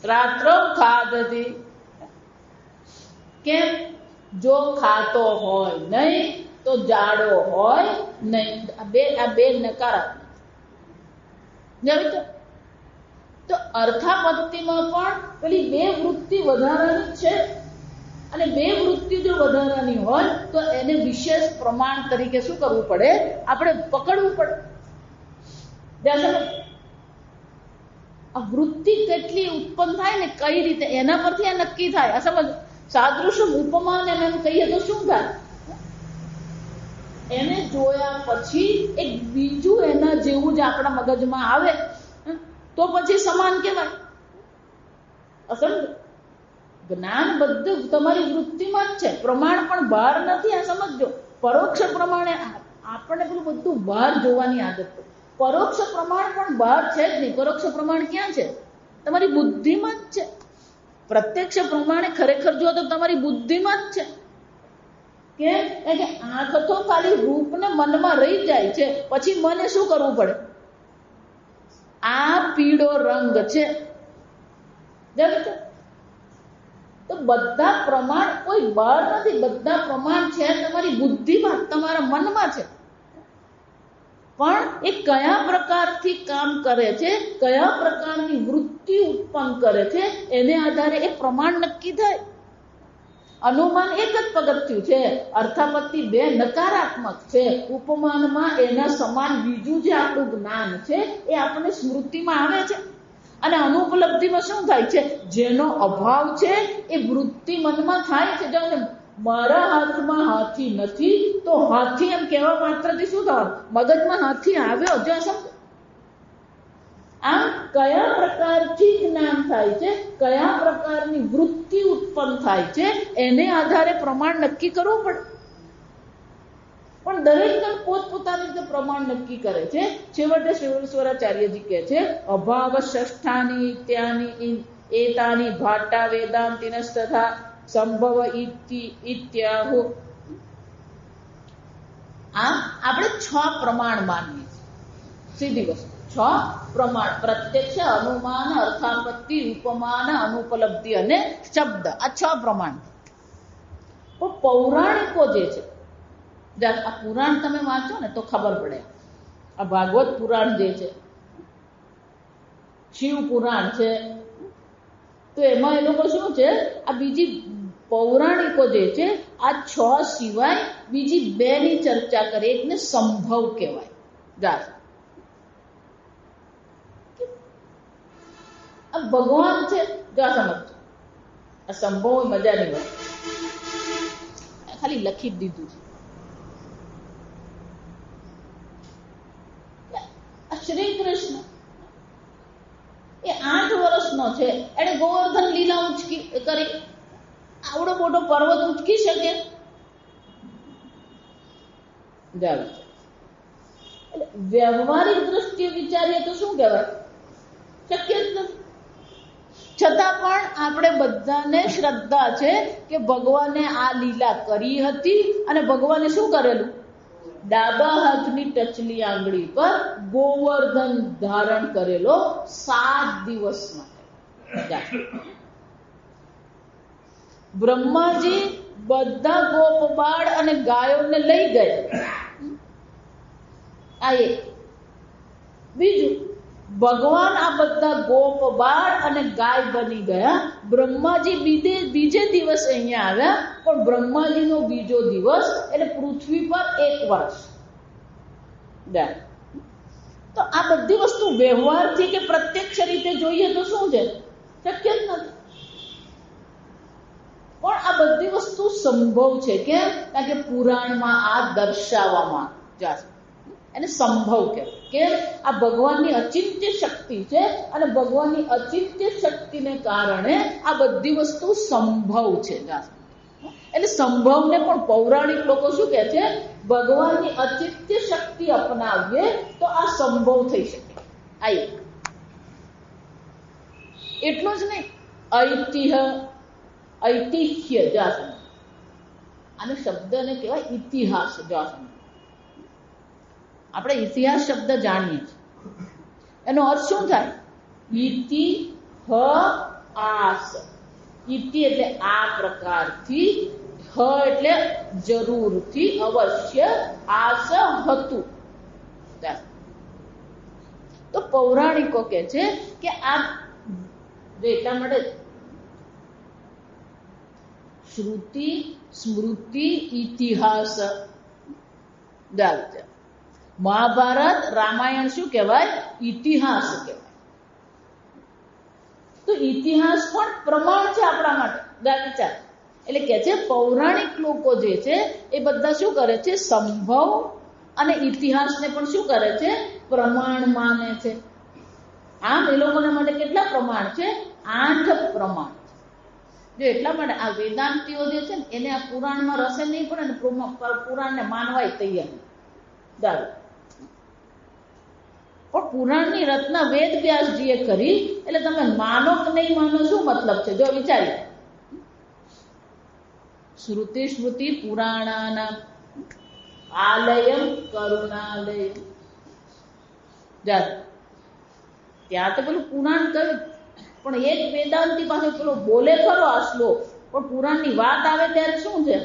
રાત્ર ખાદતી. કેમ? જો ખાતો હોય નહીં તો જાડો હોય નહીં. આ બે નકારાત્મક. તો અર્થાપત્તિમાં પણ પેલી 2 વૃત્તિ વધારાની છે. અને 2 વૃત્તિ જો વધારાની હોય તો એને વિશેષ પ્રમાણ તરીકે શું કરવું પડે? આપણે પકડવું પડે. આ વૃત્તિ કેટલી ઉત્પન્ન થાય ને કઈ રીતે એના પરથી આ નક્કી થાય. આ સમજ. સાદૃશ્ય ઉપમાન એમ કહીએ તો શું થાય? એને જોયા પછી એક બીજું એના જેવું જ આપણા મગજમાં આવે તો પછી સમાન કહેવાય. અસલ જ્ઞાન બધું તમારી વૃત્તિમાં જ છે. પ્રમાણ પણ બહાર નથી. આ સમજો. પરોક્ષ પ્રમાણે આપણે પેલું બધું બહાર જોવાની આદત છે. પરોક્ષ પ્રમાણ પણ બહાર છે જ નહીં. પરોક્ષ પ્રમાણ ક્યાં છે? તમારી બુદ્ધિમાં જ છે. પ્રત્યક્ષ પ્રમાણે ખરેખર જો તો તમારી બુદ્ધિમાં જ છે. કેમ કે આંખ તો ખાલી રૂપને મનમાં રહી જાય છે, પછી મને શું કરવું પડે? આ પીળો રંગ છે, તો બધા પ્રમાણ કોઈ બળ નથી, બધા પ્રમાણ છે તમારી બુદ્ધિમાં, તમારા મનમાં છે. પણ એ કયા પ્રકારથી કામ કરે છે, કયા પ્રકારની વૃત્તિ ઉત્પન્ન કરે છે, એને આધારે એ પ્રમાણ નક્કી થાય. અનુમાન એક જ પગથિયું છે, અર્થાપત્તિ 2 નકારાત્મક છે. ઉપમાનમાં એના સમાન બીજું જે આપણું જ્ઞાન છે એ આપણને સ્મૃતિમાં આવે છે. અને અનુપલબ્ધિમાં શું થાય છે? જેનો અભાવ છે એ વૃત્તિ મનમાં થાય છે. જો મારા હાથમાં હાથી નથી તો હાથી એમ કહેવા માત્રથી શું થવાનું? મગજમાં હાથી આવ્યો. જો સમજો, આમ કયા પ્રકારથી જ્ઞાન થાય છે, કયા પ્રકારની વૃત્તિ ઉત્પન્ન થાય છે, એને આધારે પ્રમાણ નક્કી કરવું પડે. પણ દરેક જણ પોતપોતાની રીતે પ્રમાણ નક્કી કરે છે. છેવટે શ્રીવલ્લેશ્વરાચાર્યજી કહે છે, અભાવ ષષ્ઠાની ઇત્યાની એતાની ભાટા વેદાંતિનસ્તથા સંભવ ઇત્યાહુ. આમ આપણે 6 પ્રમાણ માનીએ છીએ. સીધી વસ્તુ 6 પ્રમાણ: પ્રત્યક્ષ, અનુમાન, અર્થાપત્તિ, ઉપમાન, અનુપલબ્ધિ અને શબ્દ. આ 6 પ્રમાણ. પણ પૌરાણિકો જે છે, આ પુરાણ તમે વાંચો ને તો ખબર પડે. આ ભાગવત પુરાણ જે છે, શિવ પુરાણ છે, તો એમાં એ લોકો શું છે, આ બીજી પૌરાણિકો જે છે આ 6 સિવાય બીજી 2ની ચર્ચા કરે. એકને સંભવ કહેવાય. આ ભગવાન છે, જો સમજો, આ સંભવ મજાની વાત ખાલી લખી જ દીધું છે. શ્રી કૃષ્ણ એ 8 વર્ષનો છે, એને ગોવર્ધન લીલા ઉચકી કરી આવડો મોટો પર્વત ઉચકી શકે? એટલે વ્યવહારિક દ્રષ્ટિએ વિચારીએ તો શું કહેવાય? શક્ય જ નથી. છતાં પણ આપણે બધાને શ્રદ્ધા છે કે ભગવાને આ લીલા કરી હતી. અને ભગવાને શું કરેલું? ડાબા હાથની ટચલી આંગળી પર ગોવર્ધન ધારણ કરેલો 7 દિવસ માટે. બ્રહ્માજી બધા ગોપ બાળ અને ગાયોને લઈ ગયા. આ એક. બીજું, ભગવાન આ બધા ગોપ બાળ અને ગાય બની ગયા. બ્રહ્માજી બીજે દિવસ અહીંયા આવ્યા, પણ બ્રહ્માજીનો બીજો દિવસ એટલે પૃથ્વી પર 1 વર્ષ. તો આ બધી વસ્તુ વ્યવહારથી કે પ્રત્યક્ષ રીતે જોઈએ તો શું છે? શક્ય જ નથી. પણ આ બધી વસ્તુ સંભવ છે. કેમ? કારણ કે પુરાણમાં આ દર્શાવવામાં જશે. એને સંભવ કહેવાય. કેમ? આ ભગવાનની અચિંત્ય શક્તિ છે, અને ભગવાનની અચિંત્ય શક્તિને કારણે આ બધી વસ્તુ સંભવ છે. એટલે સંભવને પણ પૌરાણિક લોકો શું કહે છે? ભગવાનની અચિંત્ય શક્તિ અપનાવીએ તો આ સંભવ થઈ શકે. આ એક. એટલું જ નહીં, ઐતિહ્ય જાસન, આને શબ્દને કહેવાય ઇતિહાસ. જાસન આપણે ઇતિહાસ શબ્દ જાણીએ છીએ, એનો અર્થ શું થાય? ઇતિહાસ. ઇતિ એટલે આ પ્રકારથી, હ એટલે જરૂરથી, અવશ્ય, આસ હતું. તો પૌરાણિકો કહે છે કે આ એટલા માટે શ્રુતિ, સ્મૃતિ, ઇતિહાસ. મહાભારત, રામાયણ શું કહેવાય? ઇતિહાસ કહેવાય. તો ઇતિહાસ પણ પ્રમાણ છે આપણા માટે. વિચાર એટલે કે છે પૌરાણિક લોકો જે છે એ બધા શું કરે છે? સંભવ અને ઇતિહાસને પણ શું કરે છે? પ્રમાણ માને છે. આમ એ લોકોના માટે કેટલા પ્રમાણ છે? 8 પ્રમાણ. જો એટલા માટે આ વેદાંતિઓ જે છે ને એને આ પુરાણમાં રસે નહીં પડે ને, પુરાણને માનવાય તૈયાર. દારૂ પણ પુરાણની રચના વેદ વ્યાસજીએ કરી, એટલે તમે માનો કે નહીં માનો શું મતલબ છે? જો વિચારી, શ્રુતિ સ્મૃતિ પુરાણાનામ આલયમ કરુણાલય. ત્યાં તો પેલું પુરાણ કહ્યું, પણ એક વેદાંતી પાસે પેલો બોલે ખરો આ શ્લોક, પણ પુરાણની વાત આવે ત્યારે શું છે,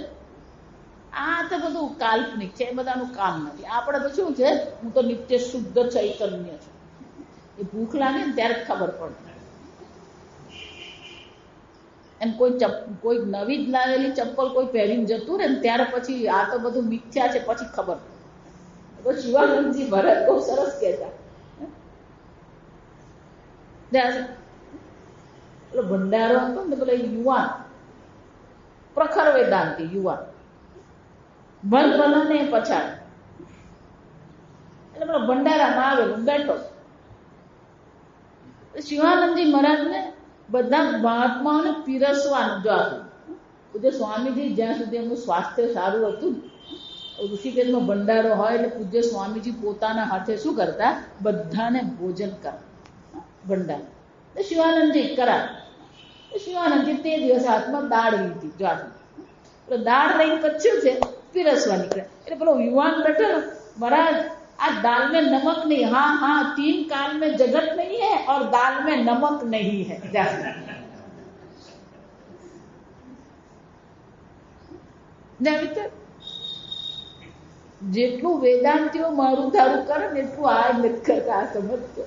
આ તો બધું કાલ્પનિક છે, એ બધાનું કામ નથી. આપણે તો શું છે, હું તો નિત્ય શુદ્ધ ચૈતન્ય છું. એ ભૂખ લાગે ને ત્યારે ખબર પડે. એમ કોઈ નવી જ લાવેલી ચપ્પલ કોઈ પહેરીને જતું રહે ને ત્યારે પછી આ તો બધું મિથ્યા છે પછી ખબર પડે. તો શિવાનંદજી મહારાજ બહુ સરસ કહેતા, પેલો ભંડારો હતો ને, પેલો યુવાન પ્રખર વેદાંતી યુવાન ભલ ને પછાડ, એટલે પેલો ભંડારામાં આવેલો બેઠો. શિવાનંદજી મહારાજને બધા મહાત્માઓને પીરસવાનું જો હતું. પૂજ્ય સ્વામીજી જ્યાં સુધી એમનું સ્વાસ્થ્ય સારું હતું, ઋષિકેશનો ભંડારો હોય એટલે પૂજ્ય સ્વામીજી પોતાના હાથે શું કરતા, બધાને ભોજન કરતા ભંડાર. શિવાનંદજી કરા, શિવાનંદજી તે દિવસ હાથમાં દાળ લીધી, જો એટલે દાળ લઈને પછી છે પીરસવા નીકળે. એટલે પેલો યુવાન બેઠો ને, મહારાજ आज दाल में नमक नहीं, हाँ हाँ 3 काल में जगत नहीं है और दाल में नमक नहीं है. જેટલું વેદાંતિઓ મારું ધારું કરે ને એટલું આ નથી કરતા. આ સમજજો,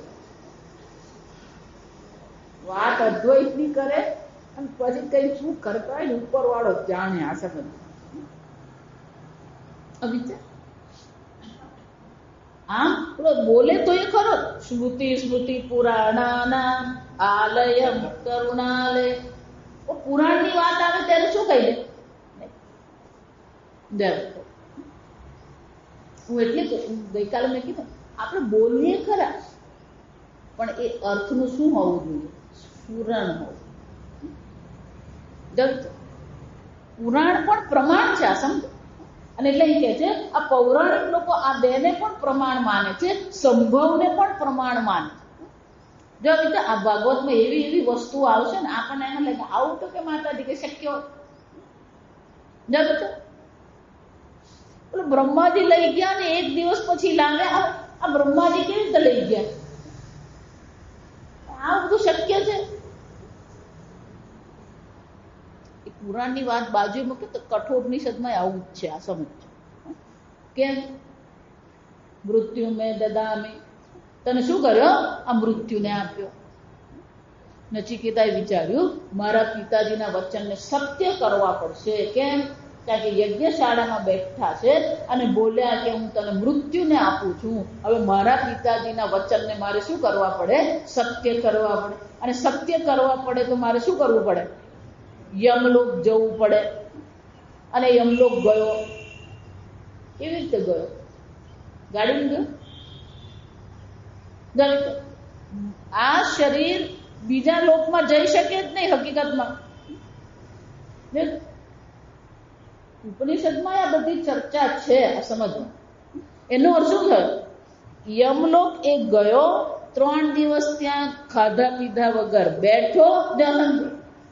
વાત અદ્વૈત ની કરે અને પછી કઈ શું કરતા હોય ને ઉપર વાળો જાણે. આ સમજ અવિચાર આમ બોલે તો એ ખરો, સ્મૃતિ સ્મૃતિ પુરાણાના આલયમ કરુણાલય. પુરાણની વાત આવે ત્યારે શું કહી દે, હું એટલે ગઈકાલે મેં કીધું આપણે બોલીએ ખરા, પણ એ અર્થનું શું હોવું જોઈએ, પુરાણ હોવું. પુરાણ પણ પ્રમાણ છે, આ સમજો. અને એટલે એ કહે છે આ પૌરાણિક લોકો આ બેને પણ પ્રમાણ માને છે, સંભવને પણ પ્રમાણ માને છે. જો આ ભાગવતમાં એવી એવી વસ્તુઓ આવશે ને આપણને એમ લાગે આવું તો કે માતાજી કે શક્ય હોય. પેલું બ્રહ્માજી લઈ ગયા ને એક દિવસ પછી લાવે, આ બ્રહ્માજી કેવી રીતે લઈ ગયા, આ બધું શક્ય છે. પુરાણની વાત બાજુ મૂકે તો કઠોપનિષદમાં આવું જ છે. આ સમજ કેમ, મૃત્યુ મેં દદામી, તને શું કર્યો, આ મૃત્યુને આપ્યો. નચિકેતાએ વિચાર્યું મારા પિતાજીના વચનને સત્ય કરવા પડશે. કેમ, કારણ કે યજ્ઞશાળામાં બેઠા છે અને બોલ્યા કે હું તને મૃત્યુને આપું છું. હવે મારા પિતાજીના વચનને મારે શું કરવા પડે, સત્ય કરવા પડે. અને સત્ય કરવા પડે તો મારે શું કરવું પડે, યમલોક જવું પડે. અને યમલોક ગયો, કેવી રીતે ગયો, ગાડીમાં ગયો. આ શરીર બીજા લોકમાં જઈ શકે જ નહીં હકીકતમાં. ઉપનિષદમાં આ બધી ચર્ચા છે, આ સમજવું. એનો અર્થ શું થયો, યમલોક એ ગયો, 3 દિવસ ત્યાં ખાધા પીધા વગર બેઠો,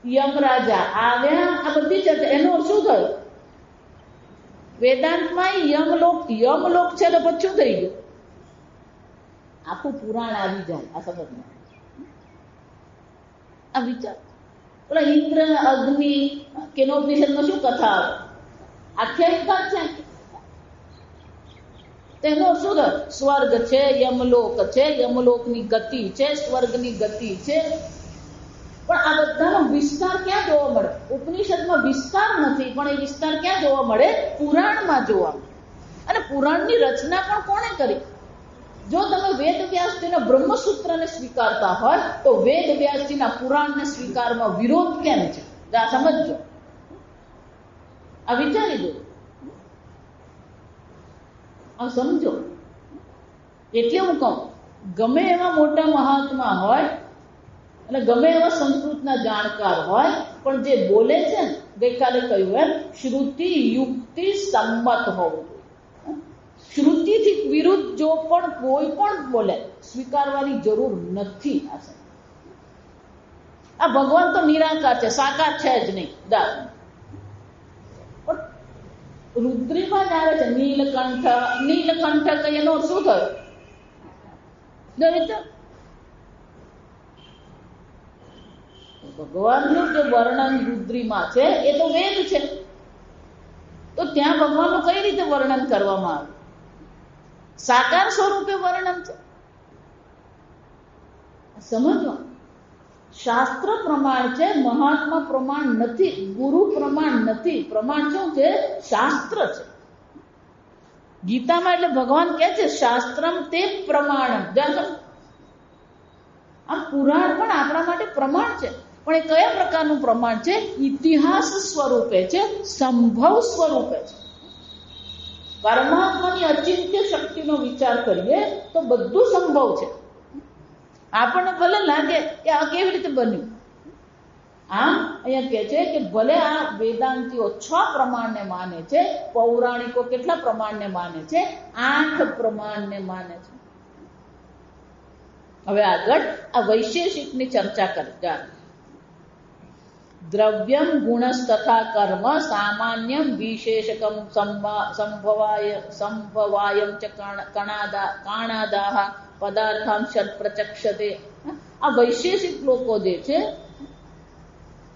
યમરાજા આવ્યા, આ બધી ચર્ચા. એનો શું થયો, વેદાંતમાં યમલોક છે તો પછી થઈ ગયું, આખું પુરાણ આવી જાય. આ સમજમાં આ વિચાર. ઓલા ઇન્દ્ર અગ્નિ કેનોપનિષદમાં શું કથા આવે, આખ્યાયિકા છે. તેનો શું થયો, સ્વર્ગ છે, યમલોક છે, યમલોકની ગતિ છે, સ્વર્ગની ગતિ છે. પણ આ બધાનો વિસ્તાર ક્યાં જોવા મળે, ઉપનિષદમાં વિસ્તાર નથી, પણ એ વિસ્તાર ક્યાં જોવા મળે, પુરાણમાં જોવા મળે. અને પુરાણની રચના પણ કોણે કરી, જો તમે વેદ વ્યાસજીના બ્રહ્મસૂત્રને સ્વીકારતા હોય તો વેદ વ્યાસજીના પુરાણને સ્વીકારમાં વિરોધ કેમ છે, આ સમજો, આ વિચારી દો, આ સમજો. એટલે હું કહું, ગમે એવા મોટા મહાત્મા હોય અને ગમે એવા સંસ્કૃતના જાણકાર હોય, પણ જે બોલે છે ને, ગઈકાલે કહ્યું એમ શ્રુતિ યુક્તિ સંમત હોવું જોઈએ. શ્રુતિથી વિરુદ્ધ જો પણ કોઈ પણ બોલે સ્વીકારવાની જરૂર નથી. આ ભગવાન તો નિરાકાર છે, સાકાર છે જ નહીં. રુદ્રીમાં જ આવે છે નીલકંઠ કઈ એનો શું થયો? ભગવાનનું જે વર્ણન રુદ્રીમાં છે એ તો વેદ છે, તો ત્યાં ભગવાનનું કઈ રીતે વર્ણન કરવામાં આવે? સાકાર સ્વરૂપે વર્ણન છે. સમજો, શાસ્ત્ર પ્રમાણ છે, મહાત્મા પ્રમાણ નથી, ગુરુ પ્રમાણ નથી. પ્રમાણ શું છે? શાસ્ત્ર છે. ગીતામાં એટલે ભગવાન કહે છે શાસ્ત્રમ તે પ્રમાણ. આ પુરાણ પણ આપણા માટે પ્રમાણ છે, પણ એ કયા પ્રકારનું પ્રમાણ છે? ઇતિહાસ સ્વરૂપે છે, સંભવ સ્વરૂપે છે. પરમાત્માની અચિંત્ય શક્તિનો વિચાર કરીએ તો બધું સંભવ છે. આપણને ભલે લાગે કે આ કેવી રીતે બન્યું. આમ અહીંયા કહે છે કે ભલે આ વેદાંતિઓ 6 પ્રમાણને માને છે, પૌરાણિકો કેટલા પ્રમાણને માને છે? 8 પ્રમાણને માને છે. હવે આગળ આ વૈશેષિકની ચર્ચા કરી. દ્રવ્યમ ગુણસ્તથા કર્મ સામાન્યમ વિશેષકમ સંભવાયમ ચ કાણાદાહ પદાર્થાંશ પ્રચક્ષતે. આ વૈશેષિક લોકો જે છે,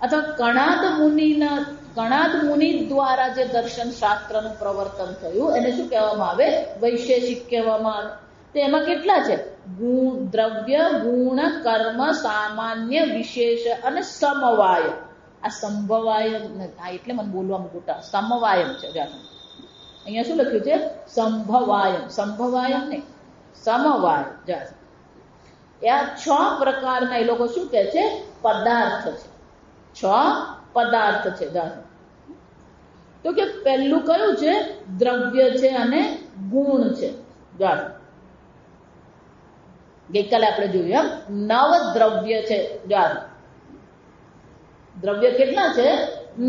અથવા કણાદ મુનિ દ્વારા જે દર્શન શાસ્ત્રનું પ્રવર્તન થયું એને શું કહેવામાં આવે? વૈશેષિક કહેવામાં આવે. તો એમાં કેટલા છે? દ્રવ્ય, ગુણ, કર્મ, સામાન્ય, વિશેષ અને સમવાય. આ સંભવાયમ એટલે મને બોલવામાં ગોટા સમવાયમ છે. અહીંયા શું લખ્યું છે? સંભવાયમ નહીં, સમવાય. આ 6 પ્રકારના એ લોકો શું કહે છે? પદાર્થ છે. 6 પદાર્થ છે. તો કે પહેલું કયું છે? દ્રવ્ય છે અને ગુણ છે. ગઈકાલે આપણે જોયું 9 દ્રવ્ય છે. દ્રવ્ય કેટલા છે?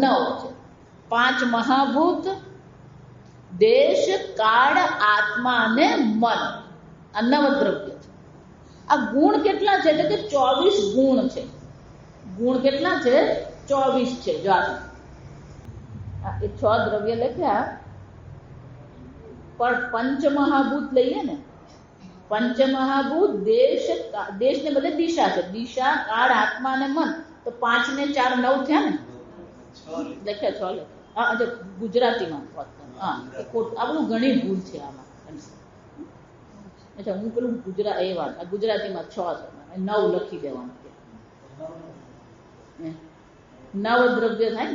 9 છે. 5 મહાભૂત, દેશ, કાળ, આત્મા અને મન. આ 9 દ્રવ્ય છે. આ ગુણ કેટલા છે? એટલે કે 24 ગુણ છે. ગુણ કેટલા છે? 24 છે. એ 6 દ્રવ્ય લખ્યા, પણ પંચમહાભૂત લઈએ ને, પંચમહાભૂત દેશને બદલે દિશા છે. દિશા, કાળ, આત્મા અને મન. તો 5 ને 4 9 થયા ને? લખ્યા 6 લખ્યા. ગુજરાતીમાં આ બધું ઘણી ભૂલ છે આમાં. અચ્છા, હું પેલું ગુજરાતીમાં 6 છે, 9 લખી દેવાનું. 9 દ્રવ્ય થાય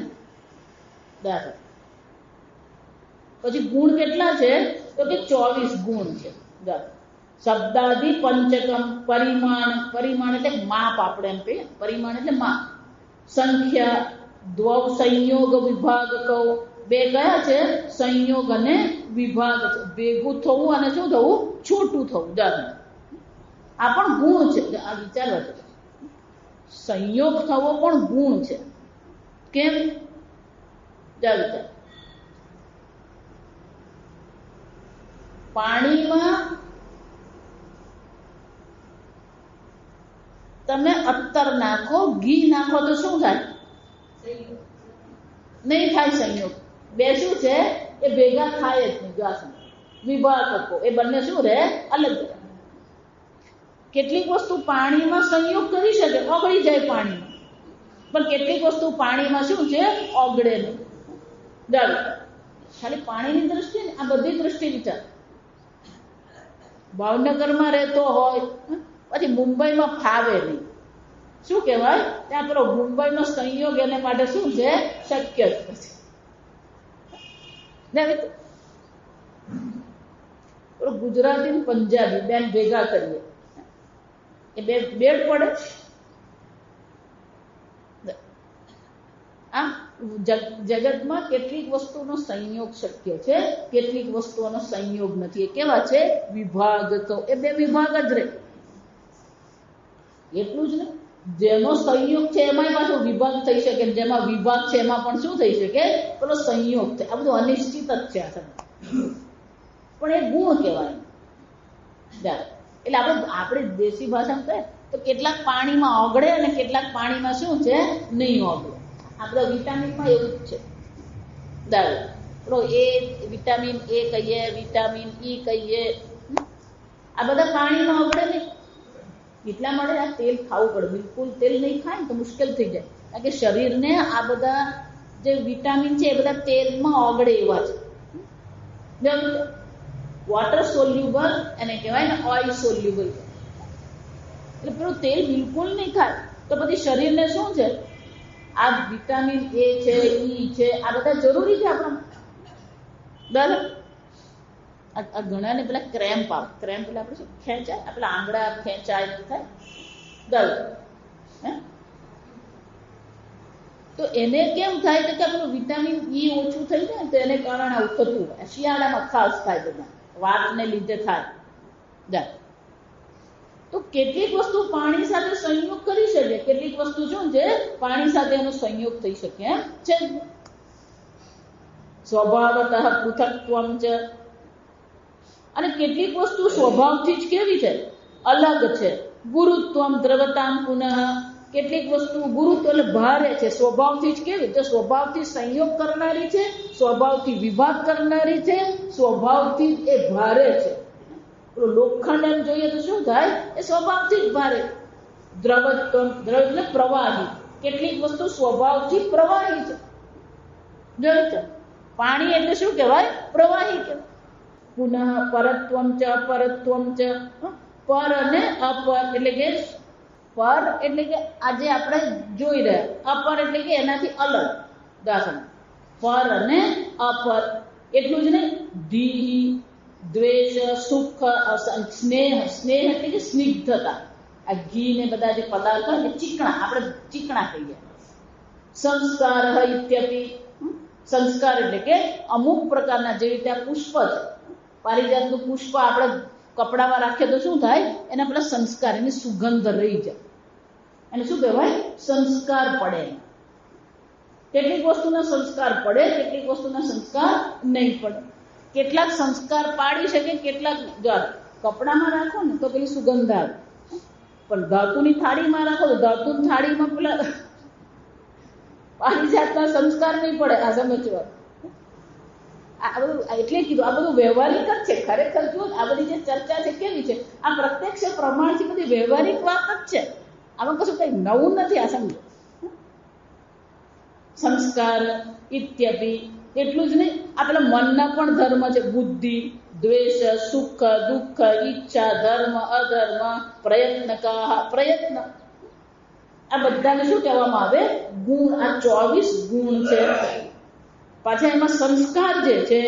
ને. પછી ગુણ કેટલા છે? તો કે 24 ગુણ છે. શબ્દાદિ પંચકમ, પરિમાણ એટલે માપ. આપણે એમ કહીએ પરિમાણ એટલે માપ. સંખ્યા, દ્વવ સંયોગ વિભાગ કહો. 2 કયા છે? સંયોગ અને વિભાગ છે. ભેગું થવું અને શું થવું? છૂટું થવું. આ પણ ગુણ છે. આ વિચારવા છે. સંયોગ થવો પણ ગુણ છે. કેમ? વિચાર. પાણીમાં તમે અત્તર નાખો, ઘી નાખો તો શું થાય? નહીં થાય સંયોગ. 2 શું છે? એ ભેગા થાય જ નહીં. વિભાગકો એ બંને શું રહે? અલગ. કેટલીક વસ્તુ પાણીમાં સંયોગ કરી શકે, ઓગળી જાય પાણીમાં, પણ કેટલીક વસ્તુ પાણીમાં શું છે? ઓગળે નહીં. ખાલી પાણીની દ્રષ્ટિએ આ બધી દ્રષ્ટિ વિચાર. ભાવનગરમાં રહેતો હોય, પછી મુંબઈમાં ફાવે નહીં. શું કહેવાય? ત્યાં પેલો મુંબઈનો સંયોગ એને માટે શું છે? શક્ય જ નથી. ગુજરાતી ને પંજાબી બેન ભેગા કરીએ, એ બેડ પડે. આમ જગતમાં કેટલીક વસ્તુનો સંયોગ શક્ય છે, કેટલીક વસ્તુઓનો સંયોગ નથી. એ કેવા છે? વિભાગ. તો એ 2 વિભાગ જ રહે. એટલું જ ને, જેનો સંયોગ છે એમાં પાછો વિભાગ થઈ શકે, જેમાં વિભાગ છે એમાં પણ શું થઈ શકે? પેલો સંયોગ થાય. આ બધું અનિશ્ચિત જ છે. પણ એ ગુણ કહેવાય. એટલે આપણે દેશી ભાષામાં કહે તો કેટલાક પાણીમાં ઓગળે અને કેટલાક પાણીમાં શું છે? નહીં ઓગળે. આ બધા વિટામિનમાં એવું જ છે. પેલો એ વિટામિન એ કહીએ, વિટામિન ઈ કહીએ, આ બધા પાણીમાં ઓગળે નહીં. એટલા માટે આ તેલ ખાવું પડે. બિલકુલ તેલ નહીં ખાય ને તો મુશ્કેલ થઈ જાય, કારણ કે શરીરને આ બધા જે વિટામિન છે એ બધા તેલમાં ઓગળે એવા છે. વોટર સોલ્યુબલ એને કહેવાય ને ઓઇલ સોલ્યુબલ. એટલે પેલું તેલ બિલકુલ નહીં ખાય તો પછી શરીરને શું છે, આ વિટામિન એ છે, ઈ છે, આ બધા જરૂરી છે આપણા. બરાબર. આ ઘણાને પેલા ક્રેમ્પ આવે. ક્રેમ્પ એટલે આપણે શું ખેંચાય, આપણા આંગળા ખેંચાય થાય. બરાબર. હે તો એને કેમ થાય કે પેલું વિટામિન ઈ ઓછું થઈ જાય ને તો એને કારણે આવું થતું હોય. શિયાળામાં ખાસ થાય, બધા વાતને લીધે થાય. તો કેટલીક વસ્તુ પાણી સાથે સંયોગ કરી શકે, કેટલીક વસ્તુ શું છે પાણી સાથે એનો સંયોગ થઈ શકે એમ છે. સ્વભાવતઃ પૃથક્ત્વમ છે. અને કેટલીક વસ્તુ સ્વભાવથી જ કેવી છે, અલગ છે. ગુરુત્વમ દ્રવતામ પુનઃ. કેટલીક વસ્તુ ગુરુત્વ એટલે ભારે છે, સ્વભાવથી જ કેવી, તો સ્વભાવથી સંયોગ કરનારી છે, સ્વભાવથી વિભાગ કરનારી છે, સ્વભાવથી એ ભારે છે. લોખંડ એમ જોઈએ તો શું થાય, એ સ્વભાવથી જ ભારે. દ્રવત્વમ, દ્રવ એટલે પ્રવાહી. કેટલીક વસ્તુ સ્વભાવથી પ્રવાહી છે. જોયું છે, પાણી એટલે શું કહેવાય, પ્રવાહી કહેવાય. પુનઃ પરત્વમ ચ અપરત્વમ ચ. પર અને અપર એટલે કે પર એટલે કે આજે આપણે જોઈ રહ્યા, અપર એટલે કે એનાથી અલગ. દાખલા પર અને અપર એટલું જ નહીં. ધી, દ્વેષ, સુખ, સ્નેહ. સ્નેહ એટલે કે સ્નિગ્ધતા. આ ઘી ને બધા જે પદાર્થો એટલે ચીકણા, આપણે ચીકણા કહીએ. સંસ્કાર ઇત્યપિ. સંસ્કાર એટલે કે અમુક પ્રકારના, જેવી રીતે આ પુષ્પ છે, પારિજાતનું પુષ્પ આપણે કપડામાં રાખીએ તો શું થાય, એના પેલા સંસ્કાર, એની સુગંધ રહી જાય, એને શું કહેવાય, સંસ્કાર પડે. કેટલીક વસ્તુના સંસ્કાર પડે, કેટલીક વસ્તુના સંસ્કાર નહીં પડે. કેટલાક સંસ્કાર પાડી શકે, કેટલાક કપડામાં રાખો ને તો પેલી સુગંધ આવે, પણ ધાતુની થાળીમાં રાખો તો ધાતુની થાળીમાં પેલા પારિજાતના સંસ્કાર નહીં પડે. આ સમજવા, આ બધું એટલે કીધું, આ બધું વ્યવહારિક જ છે. ખરેખર જો આ બધી જે ચર્ચા છે કેવી છે, આ પ્રત્યક્ષ પ્રમાણથી બધી વ્યવહારિક વાત જ છે. આમાં કશું કઈ નવું નથી. આ સમજો. સંસ્કાર ઇત્યપિ. એટલું જ નહીં, આ પેલા મનના પણ ધર્મ છે. બુદ્ધિ, દ્વેષ, સુખ, દુઃખ, ઈચ્છા, ધર્મ, અધર્મ, પ્રયત્ન, પ્રયત્ન, આ બધાને શું કહેવામાં આવે, ગુણ. આ 24 ગુણ છે. પાછા એમાં સંસ્કાર જે છે,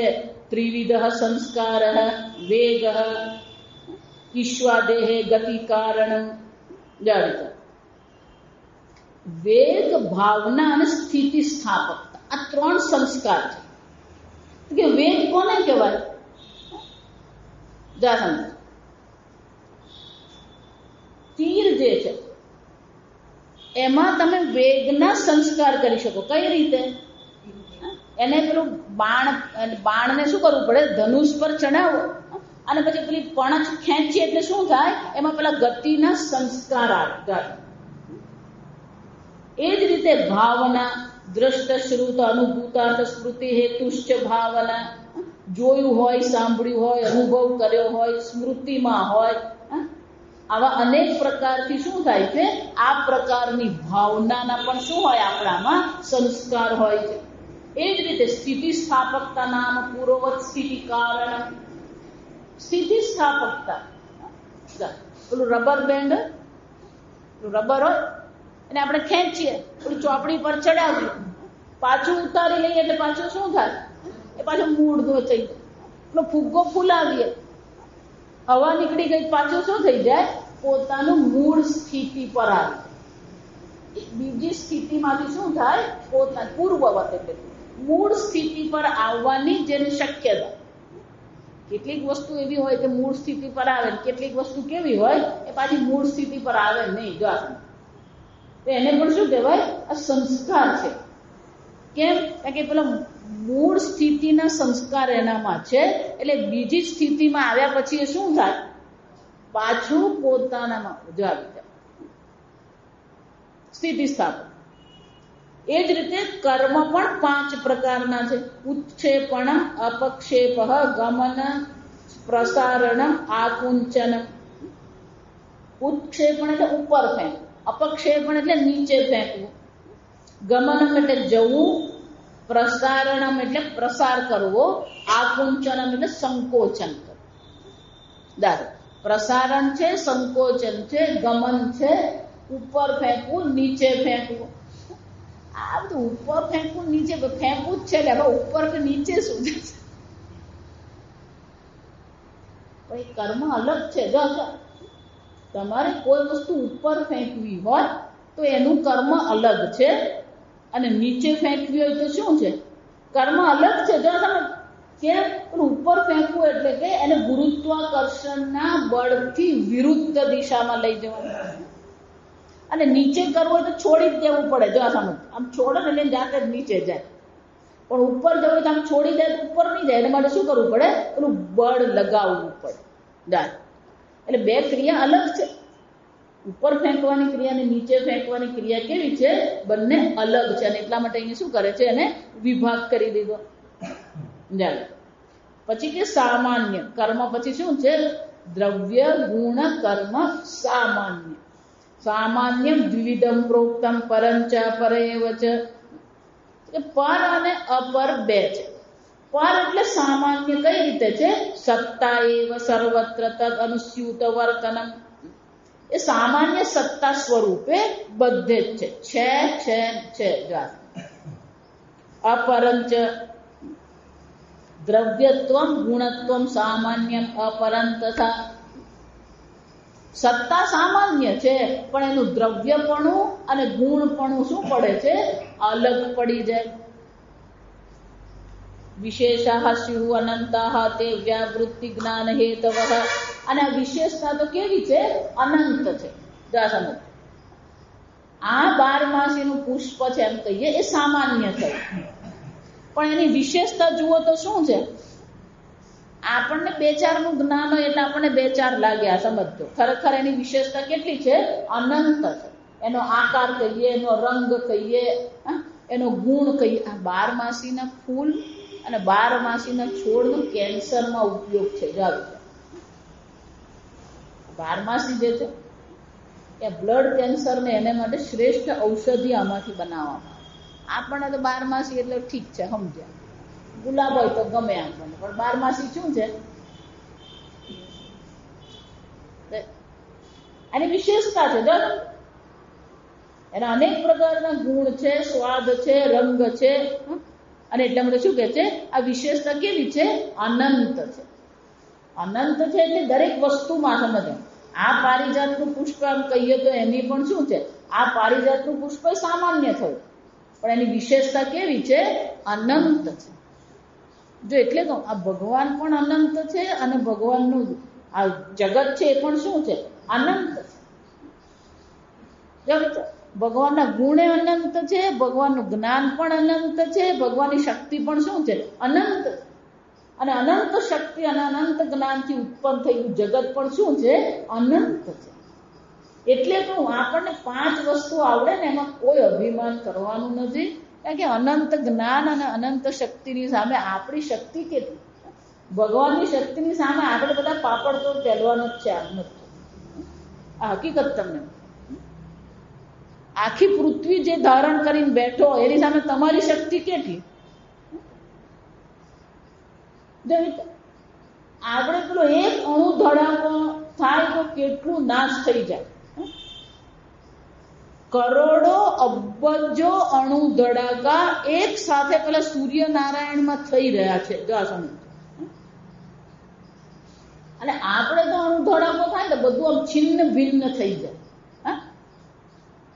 ત્રિવિધ સંસ્કાર, વેગ, ઈશ્વાદેહ, ગતિ કારણ. વેગ, ભાવના અને સ્થિતિ સ્થાપકતા, આ 3 સંસ્કાર છે. કે વેગ કોને કહેવાય, તીર જે છે એમાં તમે વેગના સંસ્કાર કરી શકો. કઈ રીતે, એને પેલું બાણને શું કરવું પડે, ધનુષ પર ચડાવો અને પછી પેલી પણછ ખેંચી એટલે શું થાય, એમાં પેલા ગતિના સંસ્કાર આવે. એ જ રીતે ભાવના, દ્રષ્ટ, શ્રુત, અનુભૂતાર્થ, સ્મૃતિ, હેતુશ્ચ ભાવના. જોયું હોય, સાંભળ્યું હોય, અનુભવ કર્યો હોય, સ્મૃતિમાં હોય, આવા અનેક પ્રકારથી શું થાય છે, આ પ્રકારની ભાવનાના પણ શું હોય, આપણામાં સંસ્કાર હોય છે. એ જ રીતે સ્થિતિ સ્થાપકતા નામ પૂર્વવત સ્થિતિ કારણ. સ્થિતિ સ્થાપકતા, પેલું રબર બેન્ડ, રબર હોય અને આપણે ખેંચીએ, પેલી ચોપડી પર ચડાવીએ, પાછું ઉતારી લઈએ એટલે પાછું શું થાય, એ પાછું મૂળ થઈ જાય. પેલો ફુગ્ગો ફૂલાવીએ, હવા નીકળી ગઈ, પાછું શું થઈ જાય, પોતાનું મૂળ સ્થિતિ પર આવે. બીજી સ્થિતિમાંથી શું થાય, પોતાની પૂર્વવત એટલે મૂળ સ્થિતિ પર આવવાની જેની શક્યતા. કેટલીક વસ્તુ એવી હોય કે મૂળ સ્થિતિ પર આવે, કેટલીક વસ્તુ કેવી હોય એ પાછી મૂળ સ્થિતિ પર આવે નહીં. જો એને પણ શું કહેવાય, આ સંસ્કાર છે. કેમ, કારણ કે પેલા મૂળ સ્થિતિના સંસ્કાર એનામાં છે, એટલે બીજી સ્થિતિમાં આવ્યા પછી એ શું થાય, પાછું પોતાનામાં આવી જાય. સ્થિતિ સ્થાપક. એ જ રીતે કર્મ પણ 5 પ્રકારના છે. ઉત્ક્ષેપણમ, અપક્ષેપ, ગમન, પ્રસારણ, આકુંચન. ઉત્ક્ષેપણ એટલે ઉપર ફેંકવું, અપક્ષેપણ એટલે નીચે ફેંકવું, ગમનમ એટલે જવું, પ્રસારણમ એટલે પ્રસાર કરવો, આકુંચનમ એટલે સંકોચન કરવું. દાખલ પ્રસારણ છે, સંકોચન છે, ગમન છે, ઉપર ફેંકવું, નીચે ફેંકવું. આ બધું ઉપર ફેંકવું, નીચે ફેંકવું જ છે ને, હવે ઉપર કે નીચે શું છે? પણ એ કર્મ અલગ છે. જો તમારે કોઈ વસ્તુ ઉપર ફેંકવી હોય તો એનું કર્મ અલગ છે, અને નીચે ફેંકવી હોય તો શું છે? કર્મ અલગ છે. જો તમે કેમ ઉપર ફેંકવું એટલે કે એને ગુરુત્વાકર્ષણના બળથી વિરુદ્ધ દિશામાં લઈ જવાનું, અને નીચે કરવું હોય તો છોડી જ દેવું પડે. જો આ સમજ, આમ છોડે ને એટલે જાતે જ નીચે જાય. પણ ઉપર જવું હોય તો આમ છોડી દે તો ઉપર નહીં જાય. એના માટે શું કરવું પડે? પેલું બળ લગાવવું પડે. જાય એટલે બે ક્રિયા અલગ છે. ઉપર ફેંકવાની ક્રિયા અને નીચે ફેંકવાની ક્રિયા કેવી છે? બંને અલગ છે. અને એટલા માટે અહીંયા શું કરે છે? એને વિભાગ કરી દીધો. જાય પછી કે સામાન્ય કર્મ. પછી શું છે? દ્રવ્ય, ગુણ, કર્મ, સામાન્ય. સામાન્ય દ્વિવિધમ પ્રોક્તમ પરંચ પરેવ ચ. પર અને અપર બે છે. પર એટલે સામાન્ય કઈ રીતે છે? સત્તા એવ સર્વત્ર તદ અનુસ્યુત વર્તનમ. એ સામાન્ય સત્તા સ્વરૂપે બધે જ છે. અપરંચ દ્રવ્યત્વમ ગુણત્વમ સામાન્યમ અપરં તથા. સત્તા સામાન્ય છે, પણ એનું દ્રવ્યપણું અને ગુણપણું શું પડે છે? અલગ પડી જાય. વિશેષાઃ સ્યુઃ અનંતાઃ તે વ્યાવૃત્તિ જ્ઞાન હેતવઃ. અને આ વિશેષતા તો કેવી છે? અનંત છે. જા સમજ, આ 12માસીનું પુષ્પ છે એમ કહીએ એ સામાન્ય થયું, પણ એની વિશેષતા જુઓ તો શું છે? આપણને 2-4 નું જ્ઞાન હોય એટલે આપણને 2-4 લાગ્યા, સમજજો. ખરેખર એની વિશેષતા કેટલી છે? અનંત છે. એનો આકાર કહીએ, એનો રંગ કહીએ, એનો ગુણ કહીએ. આ 12માસીના ફૂલ અને 12માસીના છોડનો કેન્સરમાં ઉપયોગ છે. જાવ 12માસી જે છે એ બ્લડ કેન્સરને એને માટે શ્રેષ્ઠ ઔષધિ આમાંથી બનાવવામાં. આપણને તો 12માસી એટલે ઠીક છે, સમજ્યા. ગુલાબ હોય તો ગમે આપણને, પણ 12માસી શું છે? એની વિશેષતા છે. જો એના અનેક પ્રકારના ગુણ છે, સ્વાદ છે, રંગ છે, અને એટલા માટે શું કહે છે? આ વિશેષતા કેવી છે? અનંત છે. અનંત છે એટલે દરેક વસ્તુમાં સમજો. આ પારિજાતનું પુષ્પ આમ કહીએ તો એની પણ શું છે? આ પારિજાતનું પુષ્પ સામાન્ય થયું, પણ એની વિશેષતા કેવી છે? અનંત છે. જો એટલે કહું, આ ભગવાન પણ અનંત છે, અને ભગવાનનું આ જગત છે એ પણ શું છે? અનંત છે. ભગવાનના ગુણે અનંત છે, ભગવાનનું જ્ઞાન પણ અનંત છે, ભગવાનની શક્તિ પણ શું છે? અનંત. અને અનંત શક્તિ અને અનંત જ્ઞાનથી ઉત્પન્ન થયેલું જગત પણ શું છે? અનંત છે. એટલે કહું, આપણને 5 વસ્તુ આવડે ને એમાં કોઈ અભિમાન કરવાનું નથી, કારણ કે અનંત જ્ઞાન અને અનંત શક્તિની સામે આપણી શક્તિ કેટલી? ભગવાનની શક્તિની સામે આપણે બધા પાપડ તો પહેરવાનો જ છે. આ હકીકત તમને. આખી પૃથ્વી જે ધારણ કરીને બેઠો એની સામે તમારી શક્તિ કેટલી? આપણે પેલો એક અણુ ધડાકો થાય તો કેટલું નાશ થઈ જાય. કરોડો અબજો અણુ ધડાકા એક સાથે પેલા સૂર્યનારાયણમાં થઈ રહ્યા છે. જો આ સમજ. અને આપણે તો અણુ ધડાકો થાય તો બધું આમ છિન્ન ભિન્ન થઈ જાય.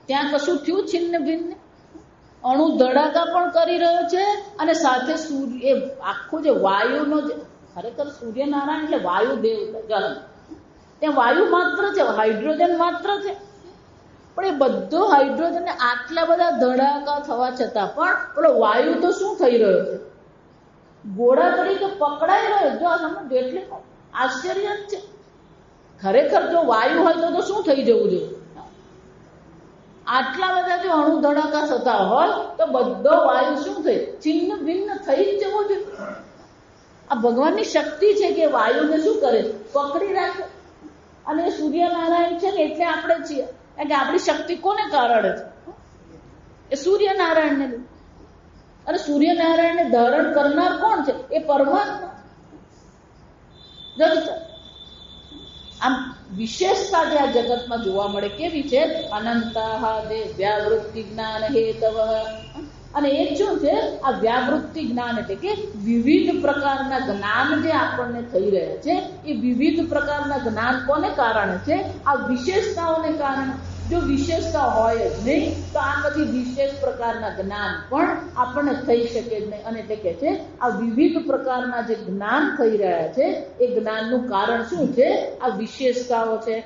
ત્યાં કશું થયું છિન્ન ભિન્ન? અણુ ધડાકા પણ કરી રહ્યો છે, અને સાથે સૂર્ય આખું જે વાયુનો જે ખરેખર સૂર્યનારાયણ એટલે વાયુ દેવતા. ત્યાં વાયુ માત્ર છે, હાઇડ્રોજન માત્ર છે, પણ એ બધો હાઇડ્રોજન આટલા બધા ધડાકા થવા છતાં પણ પેલો વાયુ તો શું થઈ રહ્યો છે? ગોળા તરીકે પકડાઈ રહ્યો. જો આ સમજો, એટલે આશ્ચર્ય જ છે. ખરેખર જો વાયુ હોય તો શું થઈ જવું જોઈએ? આટલા બધા જો અણુ ધડાકા થતા હોય તો બધો વાયુ શું થાય? છિન્ન ભિન્ન થઈ જ જવો જોઈએ. આ ભગવાનની શક્તિ છે કે વાયુને શું કરે? પકડી રાખે. અને એ સૂર્યનારાયણ છે ને એટલે આપણે છીએ. કારણ કે આપણી શક્તિ કોને કારણે છે? એ સૂર્યનારાયણને લીધે. અને સૂર્યનારાયણને ધારણ કરનાર કોણ છે? એ પરમાત્મા. આમ વિશેષતા જે આ જગતમાં જોવા મળે કેવી છે? અનંતા જે વ્યાવૃત્તિ જ્ઞાન હેતવ. અને એ શું છે? આ વ્યાવૃત્તિ જ્ઞાન એટલે કે વિવિધ પ્રકારના જ્ઞાન જે આપણને થઈ રહ્યા છે એ વિવિધ પ્રકારના જ્ઞાન કોને કારણે છે? આ વિશેષતાઓને કારણે. જો વિશેષતા હોય જ નહીં તો આ પછી વિશેષ પ્રકારના જ્ઞાન પણ આપણને થઈ શકે જ નહીં. અને એટલે કે છે આ વિવિધ પ્રકારના જે જ્ઞાન થઈ રહ્યા છે એ જ્ઞાનનું કારણ શું છે? આ વિશેષતાઓ છે.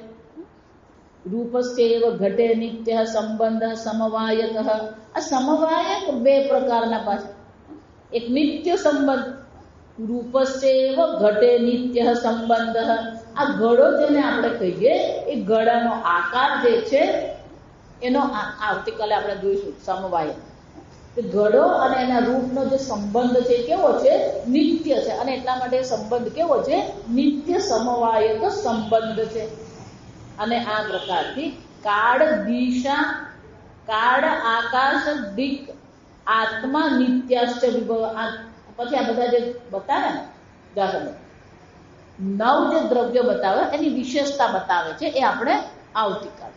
રૂપસ્યૈવ ઘટે નિત્ય સંબંધ સમવાયક. આ સમવાયક બે પ્રકારના પાછા. એક નિત્ય સંબંધ. રૂપસ્યૈવ ઘટે નિત્ય સંબંધ. આ ઘડો જેને આપણે કહીએ એ ઘડાનો આકાર જે છે એનો આવતીકાલે આપણે જોઈશું સમવાયક. ઘડો અને એના રૂપનો જે સંબંધ છે કેવો છે? નિત્ય છે. અને એટલા માટે સંબંધ કેવો છે? નિત્ય સમવાયક સંબંધ છે. અને આ પ્રકારથી કાળ દિશા, કાળ આકાશ દિક આત્મા નિત્યાશ્ચ વિભવ. પછી આ બધા જે બતાવે ને દાખલા 9 જે દ્રવ્યો બતાવે એની વિશેષતા બતાવે છે. એ આપણે આવતીકાલે.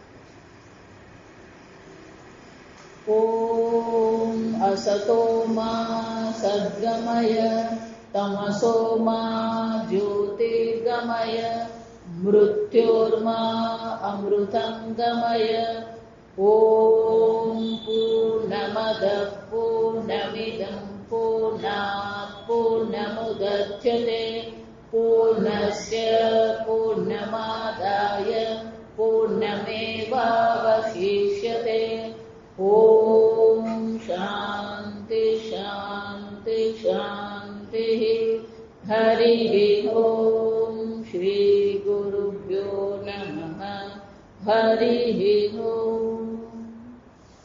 ઓમ અસતો માં સદ્ગમય તમસો માં જ્યોતિર્ગમય મૃત્યોર્મા અમૃતં ગમય. ઓમ પૂર્ણમદ પૂર્ણમિદં પૂર્ણાત પૂર્ણમુદચ્યતે પૂર્ણસ્ય પૂર્ણમાદાય પૂર્ણમેવાવશિષ્યતે. ઓમ શાંતિ શાંતિ શાંતિ. હરિ ઓમ. શ્રી ગુરુભ્યો નમઃ. હરિ ઓમ.